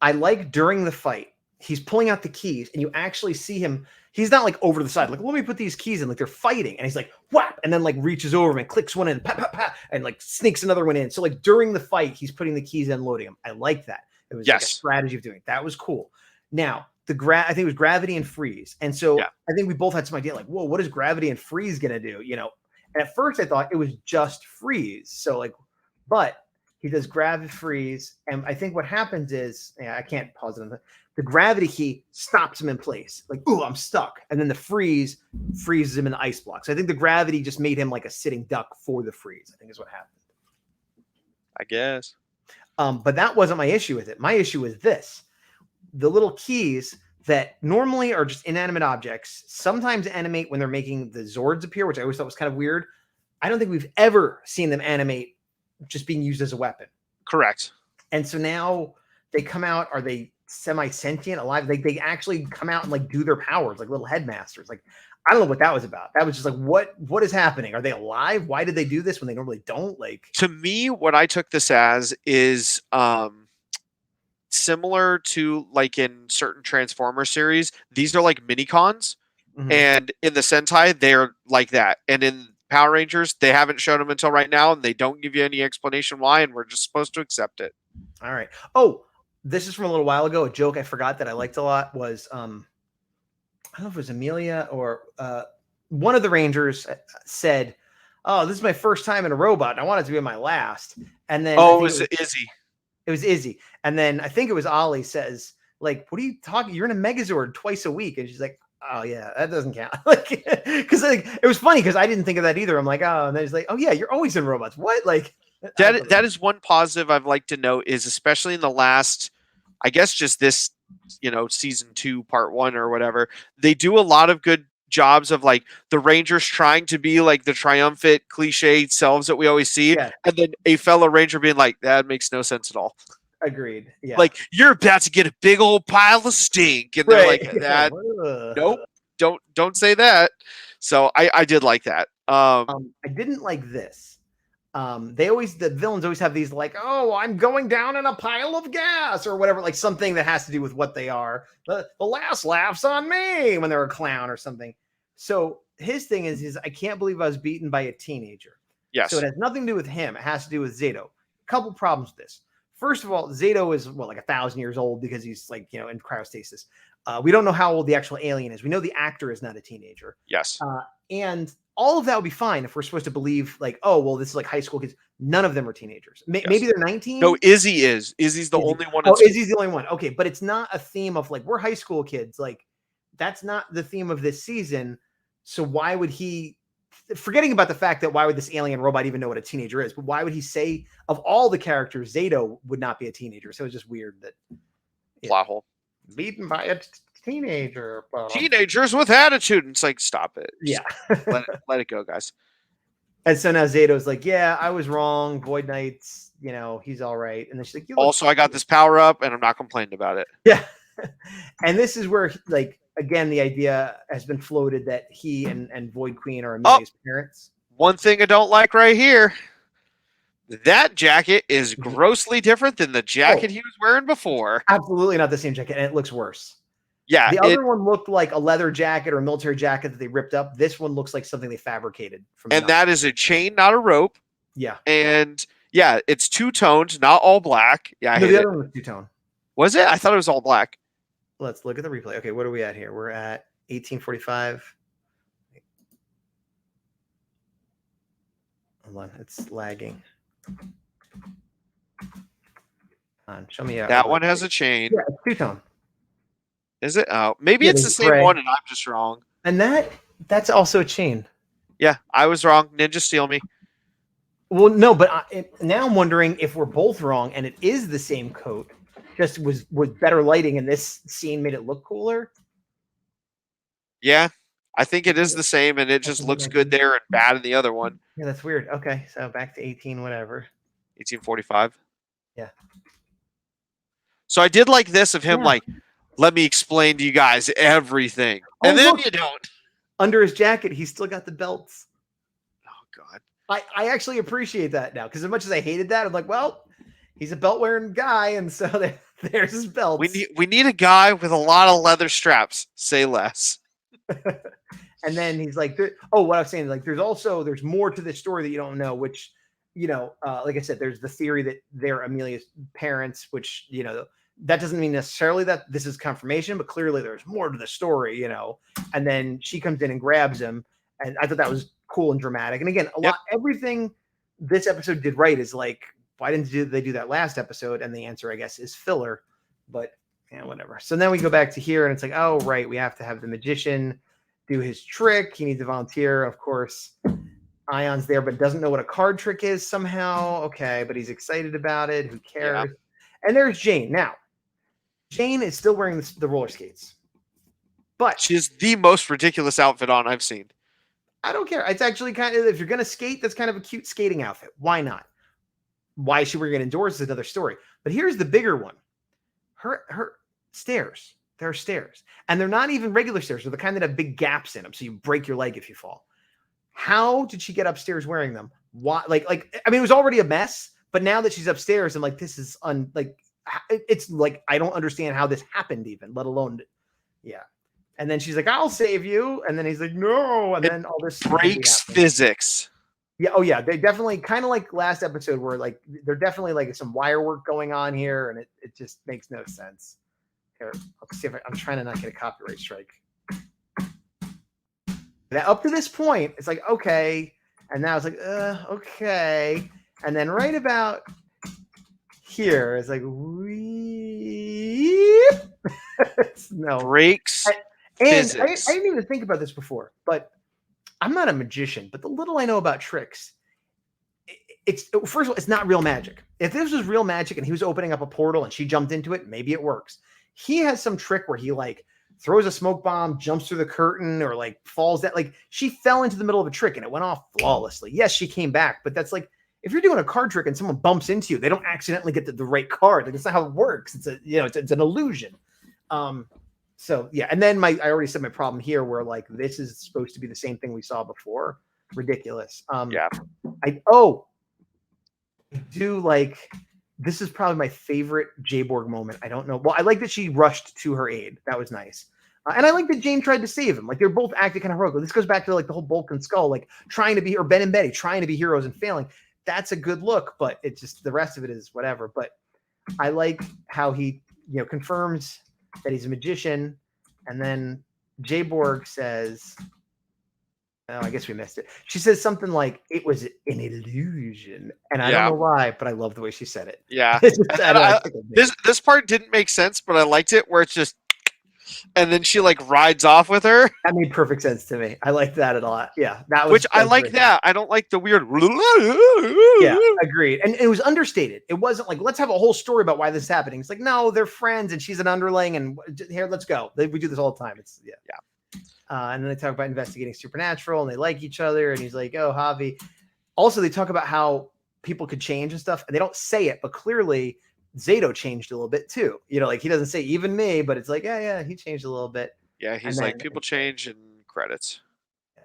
I like during the fight, he's pulling out the keys, and you actually see him. He's not like over to the side, like, let me put these keys in, like they're fighting. And he's like, whap, and then like reaches over him and clicks one in, pat, pat, pat, and like sneaks another one in. So like during the fight, he's putting the keys in, loading them. I like that. It was like a strategy of doing it. That was cool. Now, I think it was gravity and freeze. And so I think we both had some idea like, whoa, what is gravity and freeze going to do? You know, and at first I thought it was just freeze. So like, but he does gravity freeze. And I think what happens is, I can't pause it. The gravity key stops him in place. Like, ooh, I'm stuck. And then the freeze freezes him in the ice block. So I think the gravity just made him like a sitting duck for the freeze, I think is what happened. I guess. But that wasn't my issue with it. My issue was this. The little keys that normally are just inanimate objects sometimes animate when they're making the Zords appear, which I always thought was kind of weird. I don't think we've ever seen them animate just being used as a weapon. Correct. And so now they come out, are they semi-sentient, alive? They actually come out and like do their powers like little headmasters. Like, I don't know what that was about. That was just like, what is happening? Are they alive? Why did they do this when they normally don't? Like, to me, what I took this as is similar to like in certain Transformer series, these are like mini cons, and in the Sentai they're like that, and in Power Rangers they haven't shown them until right now, and they don't give you any explanation why, and we're just supposed to accept it. All right. Oh, this is from a little while ago. A joke I forgot that I liked a lot was I don't know if it was Amelia or one of the Rangers said, "Oh, this is my first time in a robot, and I want it to be my last." And then it was Izzy. It was Izzy. And then I think it was Ollie says, like, what are you talking? You're in a Megazord twice a week. And she's like, oh yeah, that doesn't count. Like, because like, it was funny because I didn't think of that either. I'm like, oh, and then he's like, oh yeah, you're always in robots. What? Like that is one positive I've liked to note is especially in the last, I guess just this, season 2, part 1 or whatever, they do a lot of good jobs of like the Rangers trying to be like the triumphant cliche selves that we always see, and then a fellow Ranger being like, that makes no sense at all. Agreed. Yeah. Like, you're about to get a big old pile of stink, and they're like, that nope, don't say that. So I did like that. I didn't like this. the villains always have these like, oh, I'm going down in a pile of gas or whatever, like something that has to do with what they are. The last laughs on me when they're a clown or something. So his thing is I can't believe I was beaten by a teenager. Yes. So it has nothing to do with him. It has to do with Zato. A couple problems with this. First of all, Zato is like 1,000 years old because he's like, in cryostasis. We don't know how old the actual alien is. We know the actor is not a teenager. Yes. And all of that would be fine if we're supposed to believe like, oh, well, this is like high school kids. None of them are teenagers. Maybe they're 19. No, Izzy is. Izzy's the only one. Oh, Izzy's the only one. Okay, but it's not a theme of like, we're high school kids. Like, that's not the theme of this season. So why would he, forgetting about the fact that why would this alien robot even know what a teenager is, but why would he say of all the characters, Zato would not be a teenager? So it's just weird that plot hole. Beaten by a teenager. Teenagers with attitude. And it's like, stop it. Yeah. let it go, guys. And so now Zato's like, yeah, I was wrong. Void Knight's, he's all right. And then she's like, also, I got this power up and I'm not complaining about it. Yeah. And this is where, like, again, the idea has been floated that he and Void Queen are Amelia's parents. One thing I don't like right here. That jacket is grossly different than the jacket he was wearing before. Absolutely not the same jacket, and it looks worse. Yeah. The other one looked like a leather jacket or a military jacket that they ripped up. This one looks like something they fabricated. And that is a chain, not a rope. Yeah. And yeah, it's two-toned, not all black. Yeah, the other one was two-tone. Was it? I thought it was all black. Let's look at the replay. Okay, what are we at here? We're at 1845. Hold on, it's lagging. Show me out. That one has a chain. Yeah, it's two-tone. Is it? Oh, maybe it's the same one and I'm just wrong. And that's also a chain. Yeah, I was wrong. Ninja steal me. Well, no, but now I'm wondering if we're both wrong and it is the same coat. Just was better lighting and this scene made it look cooler. Yeah, I think it is the same and it just looks good there and bad in the other one. Yeah, that's weird. Okay, so back to 18, whatever. 1845. Yeah. So I did like this of him like, let me explain to you guys everything. And then look, you don't. Under his jacket, he's still got the belts. Oh, God. I actually appreciate that now because as much as I hated that, I'm like, well, he's a belt-wearing guy, and so there's his belts. We need a guy with a lot of leather straps. Say less. And then he's like, what I was saying, like, there's more to this story that you don't know, which, like I said, there's the theory that they're Amelia's parents, which, that doesn't mean necessarily that this is confirmation, but clearly there's more to the story, and then she comes in and grabs him. And I thought that was cool and dramatic. And again, everything this episode did right is like, why didn't they do that last episode? And the answer, I guess, is filler, but whatever. So then we go back to here and it's like, oh, right. We have to have the magician do his trick. He needs a volunteer. Of course, Aion's there, but doesn't know what a card trick is somehow. Okay. But he's excited about it. Who cares? Yeah. And there's Jane. Now, Jane is still wearing the roller skates, but she has the most ridiculous outfit on I've seen. I don't care. It's actually kind of, if you're going to skate, that's kind of a cute skating outfit. Why not? Why is she wearing it indoors is another story. But here's the bigger one. Her stairs. There are stairs. And they're not even regular stairs. They're the kind that have big gaps in them. So you break your leg if you fall. How did she get upstairs wearing them? Why? I mean, it was already a mess. But now that she's upstairs, I'm like, this is it's like, I don't understand how this happened even, let alone, yeah. And then she's like, I'll save you. And then he's like, no. And then all this breaks physics. Yeah. Oh yeah. They definitely kind of like last episode where like, they're definitely like some wire work going on here. And it just makes no sense. Here, let's see if I'm trying to not get a copyright strike. Now, up to this point, it's like, okay. And now it's like, okay. And then right about here, it's like, no. Breaks. And I didn't even think about this before, but I'm not a magician, but the little I know about tricks, it's first of all, it's not real magic. If this was real magic and he was opening up a portal and she jumped into it, maybe it works. He has some trick where he like throws a smoke bomb, jumps through the curtain, or like falls down. Like she fell into the middle of a trick and it went off flawlessly. Yes, she came back, but that's like, if you're doing a card trick and someone bumps into you, they don't accidentally get the right card. Like, that's not how it works. It's it's an illusion. So yeah. And then I already said my problem here where like, this is supposed to be the same thing we saw before. Ridiculous. Yeah. do like this is probably my favorite Jayborg moment. I don't know. Well, I like that she rushed to her aid. That was nice. And I like that Jane tried to save him. Like they're both acting kind of heroic. This goes back to like the whole Bulk and Skull, like trying to be, or Ben and Betty trying to be heroes and failing. That's a good look, but it just the rest of it is whatever. But I like how he, confirms that he's a magician, and then Jayborg says, "Oh, I guess we missed it." She says something like, "It was an illusion," and I don't know why, but I love the way she said it. Yeah, this part didn't make sense, but I liked it where it's just. And then she like rides off with her. That made perfect sense to me. I like that a lot. Yeah, that was. Which I like great. That. I don't like the weird. Yeah, agreed. And it was understated. It wasn't like let's have a whole story about why this is happening. It's like no, they're friends, and she's an underling, and here, let's go. We do this all the time. It's yeah. And then they talk about investigating supernatural, and they like each other. And he's like, "Oh, Javi." Also, they talk about how people could change and stuff, and they don't say it, but clearly. Zato changed a little bit too. Like he doesn't say even me, but it's like, yeah, he changed a little bit. Yeah, he's like people change in credits. Yeah.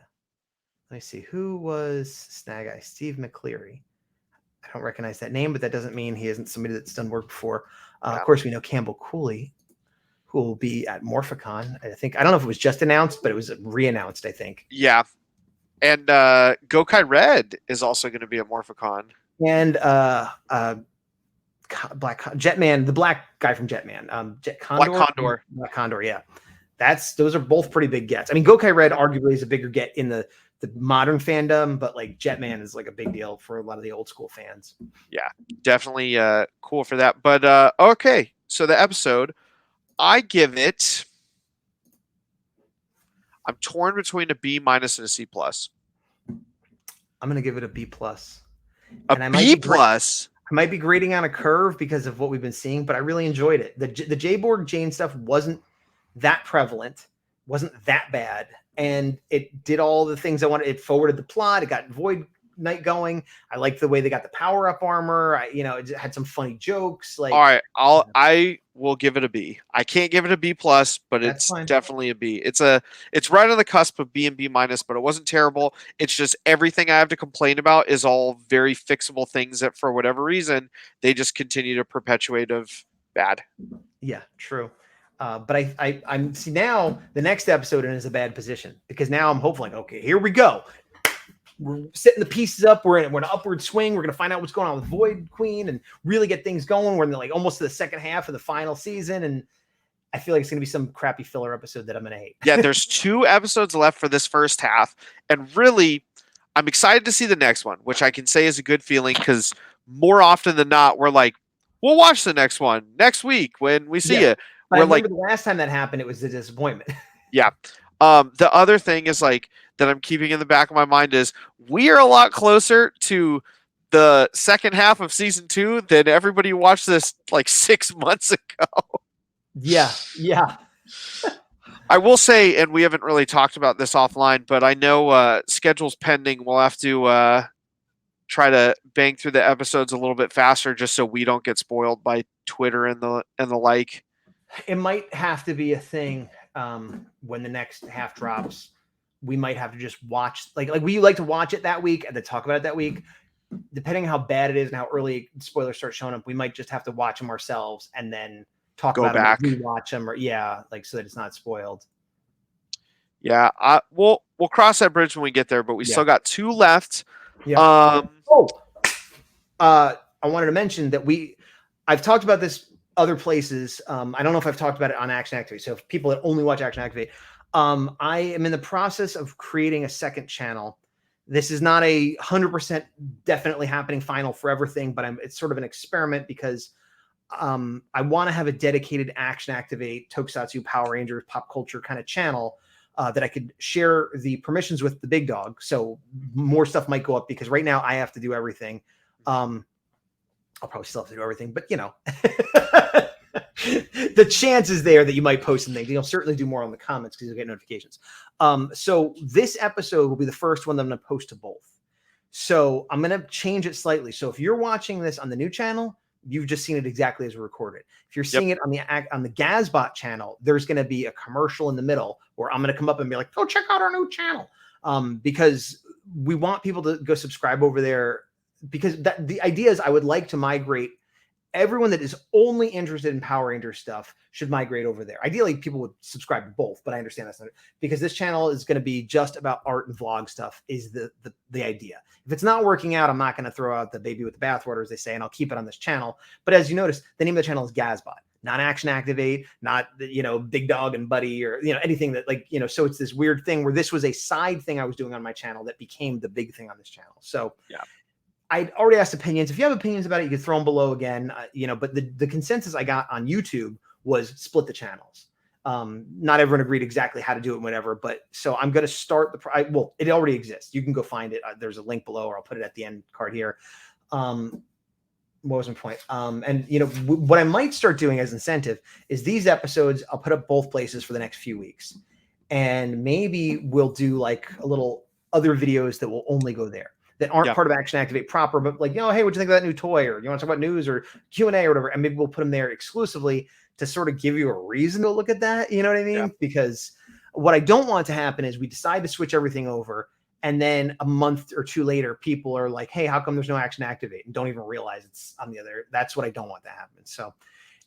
Let me see. Who was Snag Eye? Steve McCleary. I don't recognize that name, but that doesn't mean he isn't somebody that's done work before. Of course, we know Campbell Cooley, who will be at Morphicon. I don't know if it was just announced, but it was re-announced, I think. Yeah. And Gokai Red is also going to be at Morphicon. And Jetman, the black guy from Jetman, Black Condor, yeah. Those are both pretty big gets. I mean, Gokai Red arguably is a bigger get in the modern fandom, but like Jetman is like a big deal for a lot of the old school fans. Yeah, definitely cool for that. But okay, so the episode, I give it. I'm torn between a B- and a C+. I'm gonna give it a B+. A B+. I might be grading on a curve because of what we've been seeing, but I really enjoyed it. The Jayborg Jane stuff wasn't that prevalent, wasn't that bad, and it did all the things I wanted. It forwarded the plot. It got Void Knight going. I liked the way they got the power up armor. It had some funny jokes. Like, all right, I will give it a B. I can't give it a B+, but it's definitely a B. It's right on the cusp of B and B-, but it wasn't terrible. It's just everything I have to complain about is all very fixable things that for whatever reason they just continue to perpetuate of bad. Yeah, true. But I'm see now the next episode is a bad position because now I'm hopeful like, okay, here we go. We're setting the pieces up. We're in an upward swing. We're going to find out what's going on with Void Queen and really get things going. We're in like almost to the second half of the final season. And I feel like it's going to be some crappy filler episode that I'm going to hate. Yeah, there's 2 episodes left for this first half. And really, I'm excited to see the next one, which I can say is a good feeling because more often than not, we're like, we'll watch the next one next week when we see it. But I remember the last time that happened, it was a disappointment. Yeah. The other thing is like that I'm keeping in the back of my mind is we are a lot closer to the second half of season 2 than everybody watched this like 6 months ago. Yeah. I will say, and we haven't really talked about this offline, but I know schedule's pending. We'll have to try to bang through the episodes a little bit faster just so we don't get spoiled by Twitter and the like. It might have to be a thing when the next half drops. We might have to just watch like we like to watch it that week and then talk about it that week. Depending on how bad it is and how early spoilers start showing up, we might just have to watch them ourselves and then talk about them, rewatch them, or so that it's not spoiled. Yeah, we'll cross that bridge when we get there, but we still got 2 left. Yeah. I wanted to mention that I've talked about this other places. I don't know if I've talked about it on Action Activate. So if people that only watch Action Activate, I am in the process of creating a second channel. This is not a 100% definitely happening final forever thing, but it's sort of an experiment because I want to have a dedicated Action Activate, Tokusatsu, Power Rangers, pop culture kind of channel that I could share the permissions with the big dog. So more stuff might go up because right now I have to do everything. I'll probably still have to do everything, but the chance is there that you might post some things. You'll certainly do more on the comments because you'll get notifications. So this episode will be the first one that I'm going to post to both. So I'm going to change it slightly. So if you're watching this on the new channel, you've just seen it exactly as recorded. If you're seeing it on the Gazbot channel, there's going to be a commercial in the middle where I'm going to come up and be like, "Oh, check out our new channel," because we want people to go subscribe over there because the idea is I would like to migrate everyone that is only interested in Power Rangers stuff should migrate over there. Ideally, people would subscribe to both, but I understand that's not because this channel is going to be just about art and vlog stuff is the idea. If it's not working out, I'm not going to throw out the baby with the bathwater, as they say, and I'll keep it on this channel. But as you notice, the name of the channel is Gazbot, not Action Activate, not, Big Dog and Buddy or, anything that so it's this weird thing where this was a side thing I was doing on my channel that became the big thing on this channel. So yeah. I'd already asked opinions. If you have opinions about it, you can throw them below again. But the consensus I got on YouTube was split the channels. Not everyone agreed exactly how to do it, whatever. But so I'm going to start well, it already exists. You can go find it. There's a link below, or I'll put it at the end card here. What was my point? And what I might start doing as incentive is these episodes. I'll put up both places for the next few weeks, and maybe we'll do like a little other videos that will only go there, that aren't part of Action Activate proper, but like, hey, what'd you think of that new toy? Or you want to talk about news or Q&A or whatever? And maybe we'll put them there exclusively to sort of give you a reason to look at that. You know what I mean? Yeah. Because what I don't want to happen is we decide to switch everything over, and then a month or two later, people are like, hey, how come there's no Action Activate? And don't even realize it's on the other. That's what I don't want to happen. So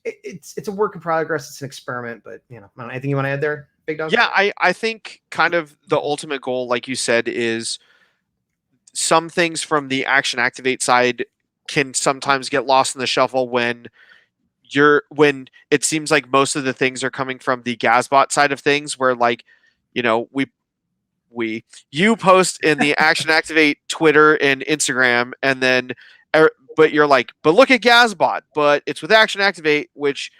it's a work in progress. It's an experiment, but anything you want to add there, Big Dog? Yeah, I think kind of the ultimate goal, like you said, is some things from the Action Activate side can sometimes get lost in the shuffle when it seems like most of the things are coming from the Gazbot side of things, where like, you post in the Action Activate Twitter and Instagram, and then but you're like, but look at Gazbot, but it's with Action Activate, which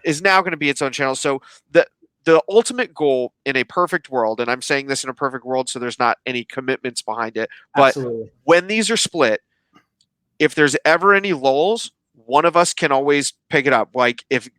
is now going to be its own channel. So the ultimate goal in a perfect world, and I'm saying this in a perfect world so there's not any commitments behind it, but absolutely, when these are split, if there's ever any lulls, one of us can always pick it up. Like if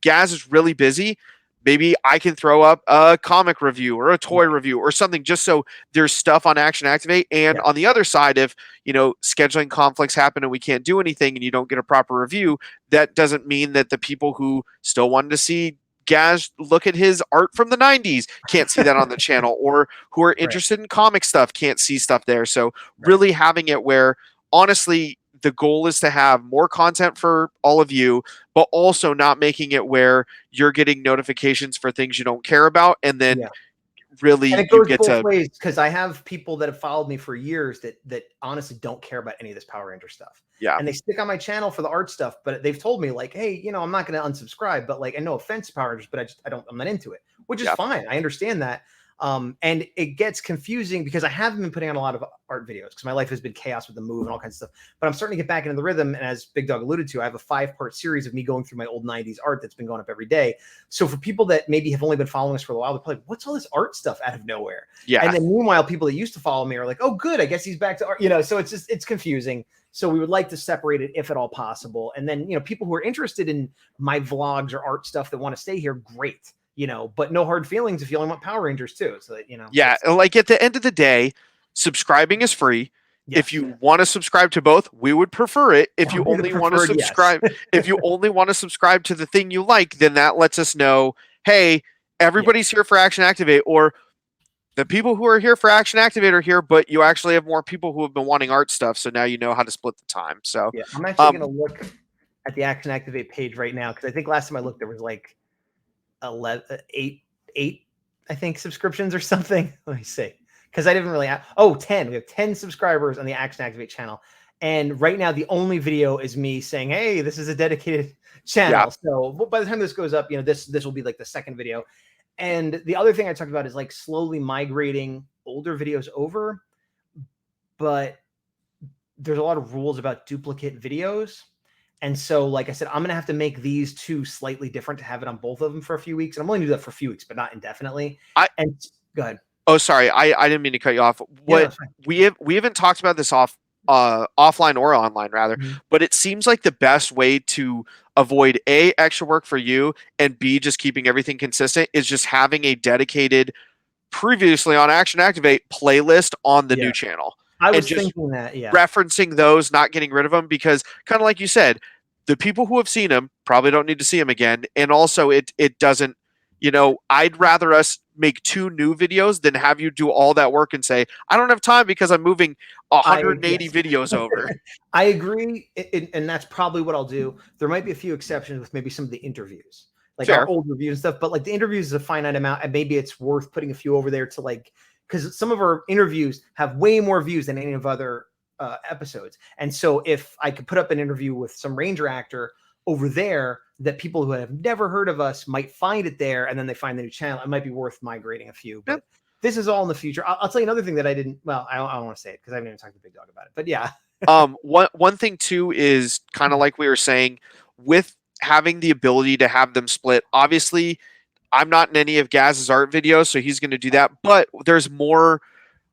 Gaz is really busy, maybe I can throw up a comic review or a toy review or something, just so there's stuff on Action Activate. And on the other side, if scheduling conflicts happen and we can't do anything and you don't get a proper review, that doesn't mean that the people who still wanted to see Gaz look at his art from the 90s can't see that on the channel, or who are interested in comic stuff can't see stuff there. So really having it where, honestly, the goal is to have more content for all of you, but also not making it where you're getting notifications for things you don't care about, and then really and it goes both ways, because I have people that have followed me for years that honestly don't care about any of this Power Ranger stuff. Yeah. And they stick on my channel for the art stuff, but they've told me like, hey, I'm not going to unsubscribe, but like, and no offense to Power Rangers, but I'm not into it, which is fine. I understand that. And it gets confusing because I haven't been putting on a lot of art videos because my life has been chaos with the move and all kinds of stuff, but I'm starting to get back into the rhythm. And as Big Dog alluded to, I have a 5-part series of me going through my old 90s art that's been going up every day. So for people that maybe have only been following us for a while, they're probably like, what's all this art stuff out of nowhere? Yeah. And then meanwhile, people that used to follow me are like, oh, good, I guess he's back to art, so it's confusing. So we would like to separate it if at all possible. And then, people who are interested in my vlogs or art stuff that want to stay here, great. But no hard feelings if you only want Power Rangers too. So that, Yeah. Like at the end of the day, subscribing is free. Yes. If you want to subscribe to both, we would prefer it. If you only want to subscribe, if you only want to subscribe to the thing you like, then that lets us know, hey, everybody's here for Action Activate, or the people who are here for Action Activate are here, but you actually have more people who have been wanting art stuff. So now you know how to split the time. So I'm actually going to look at the Action Activate page right now, because I think last time I looked, there was like 8 I think subscriptions or something. Let me see, because I didn't really 10. We have 10 subscribers on the Action Activate channel, and right now the only video is me saying, hey, this is a dedicated channel. So by the time this goes up, this will be like the second video. And the other thing I talked about is like slowly migrating older videos over, but there's a lot of rules about duplicate videos. And so, like I said, I'm going to have to make these two slightly different to have it on both of them for a few weeks. And I'm only going to do that for a few weeks, but not indefinitely. Go ahead. Oh, sorry. I didn't mean to cut you off. What we haven't talked about this offline or online rather, but it seems like the best way to avoid A, extra work for you, and B, just keeping everything consistent is just having a dedicated previously on Action Activate playlist on the new channel. I was thinking that, referencing those, not getting rid of them, because kind of like you said, the people who have seen them probably don't need to see them again. And also it doesn't You know, I'd rather us make 2 new videos than have you do all that work and say, I don't have time because I'm moving 180 videos over. I agree. And that's probably what I'll do. There might be a few exceptions with maybe some of the interviews, like our old reviews and stuff, but like the interviews is a finite amount. And maybe it's worth putting a few over there to like, because some of our interviews have way more views than any of other episodes. And so if I could put up an interview with some Ranger actor over there that people who have never heard of us might find it there, and then they find the new channel, it might be worth migrating a few. But this is all in the future. I'll tell you another thing that I didn't. Well, I don't want to say it because I haven't even talked to Big Dog about it. But yeah. One thing too is kind of like we were saying, with having the ability to have them split. Obviously, I'm not in any of Gaz's art videos, so he's going to do that. But there's more.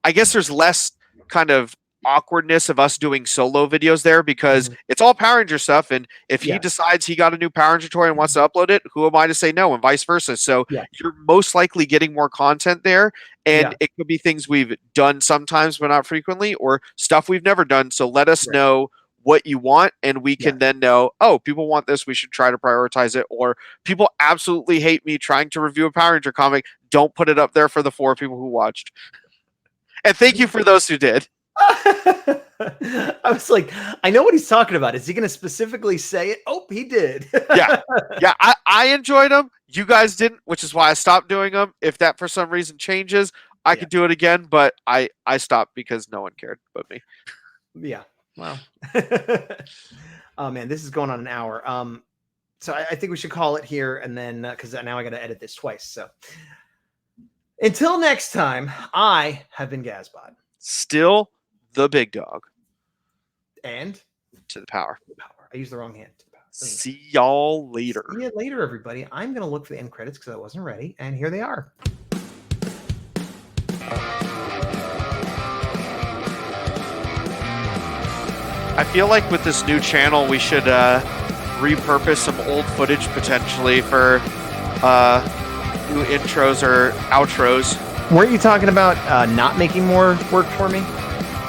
I guess there's less kind of awkwardness of us doing solo videos there because it's all Power Ranger stuff, and if he decides he got a new Power Ranger toy and wants to upload it, who am I to say no, and vice versa. So you're most likely getting more content there, and it could be things we've done sometimes but not frequently, or stuff we've never done. So let us know what you want, and we can then know, oh, people want this, we should try to prioritize it, or people absolutely hate me trying to review a Power Ranger comic, don't put it up there for the 4 people who watched. And thank you for those who did. I was like, I know what he's talking about. Is he going to specifically say it? Oh, he did. Yeah. I enjoyed them. You guys didn't, which is why I stopped doing them. If that for some reason changes, I could do it again. But I stopped because no one cared but me. Yeah. Wow. Oh man, this is going on an hour. So I think we should call it here, and then because now I got to edit this twice. So until next time, I have been Gazbot. Still the Big Dog. And to the power. I used the wrong hand. See y'all later. See you later, everybody. I'm going to look for the end credits because I wasn't ready. And here they are. I feel like with this new channel, we should repurpose some old footage potentially for new intros or outros. Weren't you talking about not making more work for me?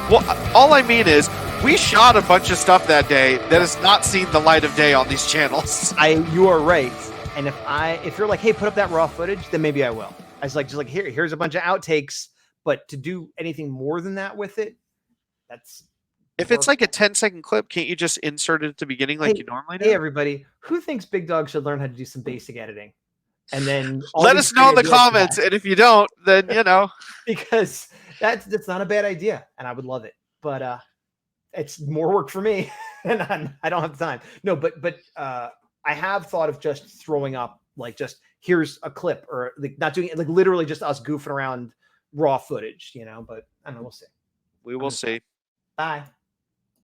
Well, all I mean is we shot a bunch of stuff that day that has not seen the light of day on these channels. You are right. And if you're like, hey, put up that raw footage, then maybe I will. I was like, just like, here's a bunch of outtakes, but to do anything more than that with it, that's... If it's like a 10-second clip, can't you just insert it at the beginning like you normally do? Hey, everybody, who thinks Big Dog should learn how to do some basic editing? And then let us know in the comments. And if you don't, then, you know. Because that's not a bad idea. And I would love it. But it's more work for me. And I don't have the time. No, but I have thought of just throwing up, like, just here's a clip, or like not doing it, like literally just us goofing around raw footage, you know. But I don't know. We'll see. We will see. Bye.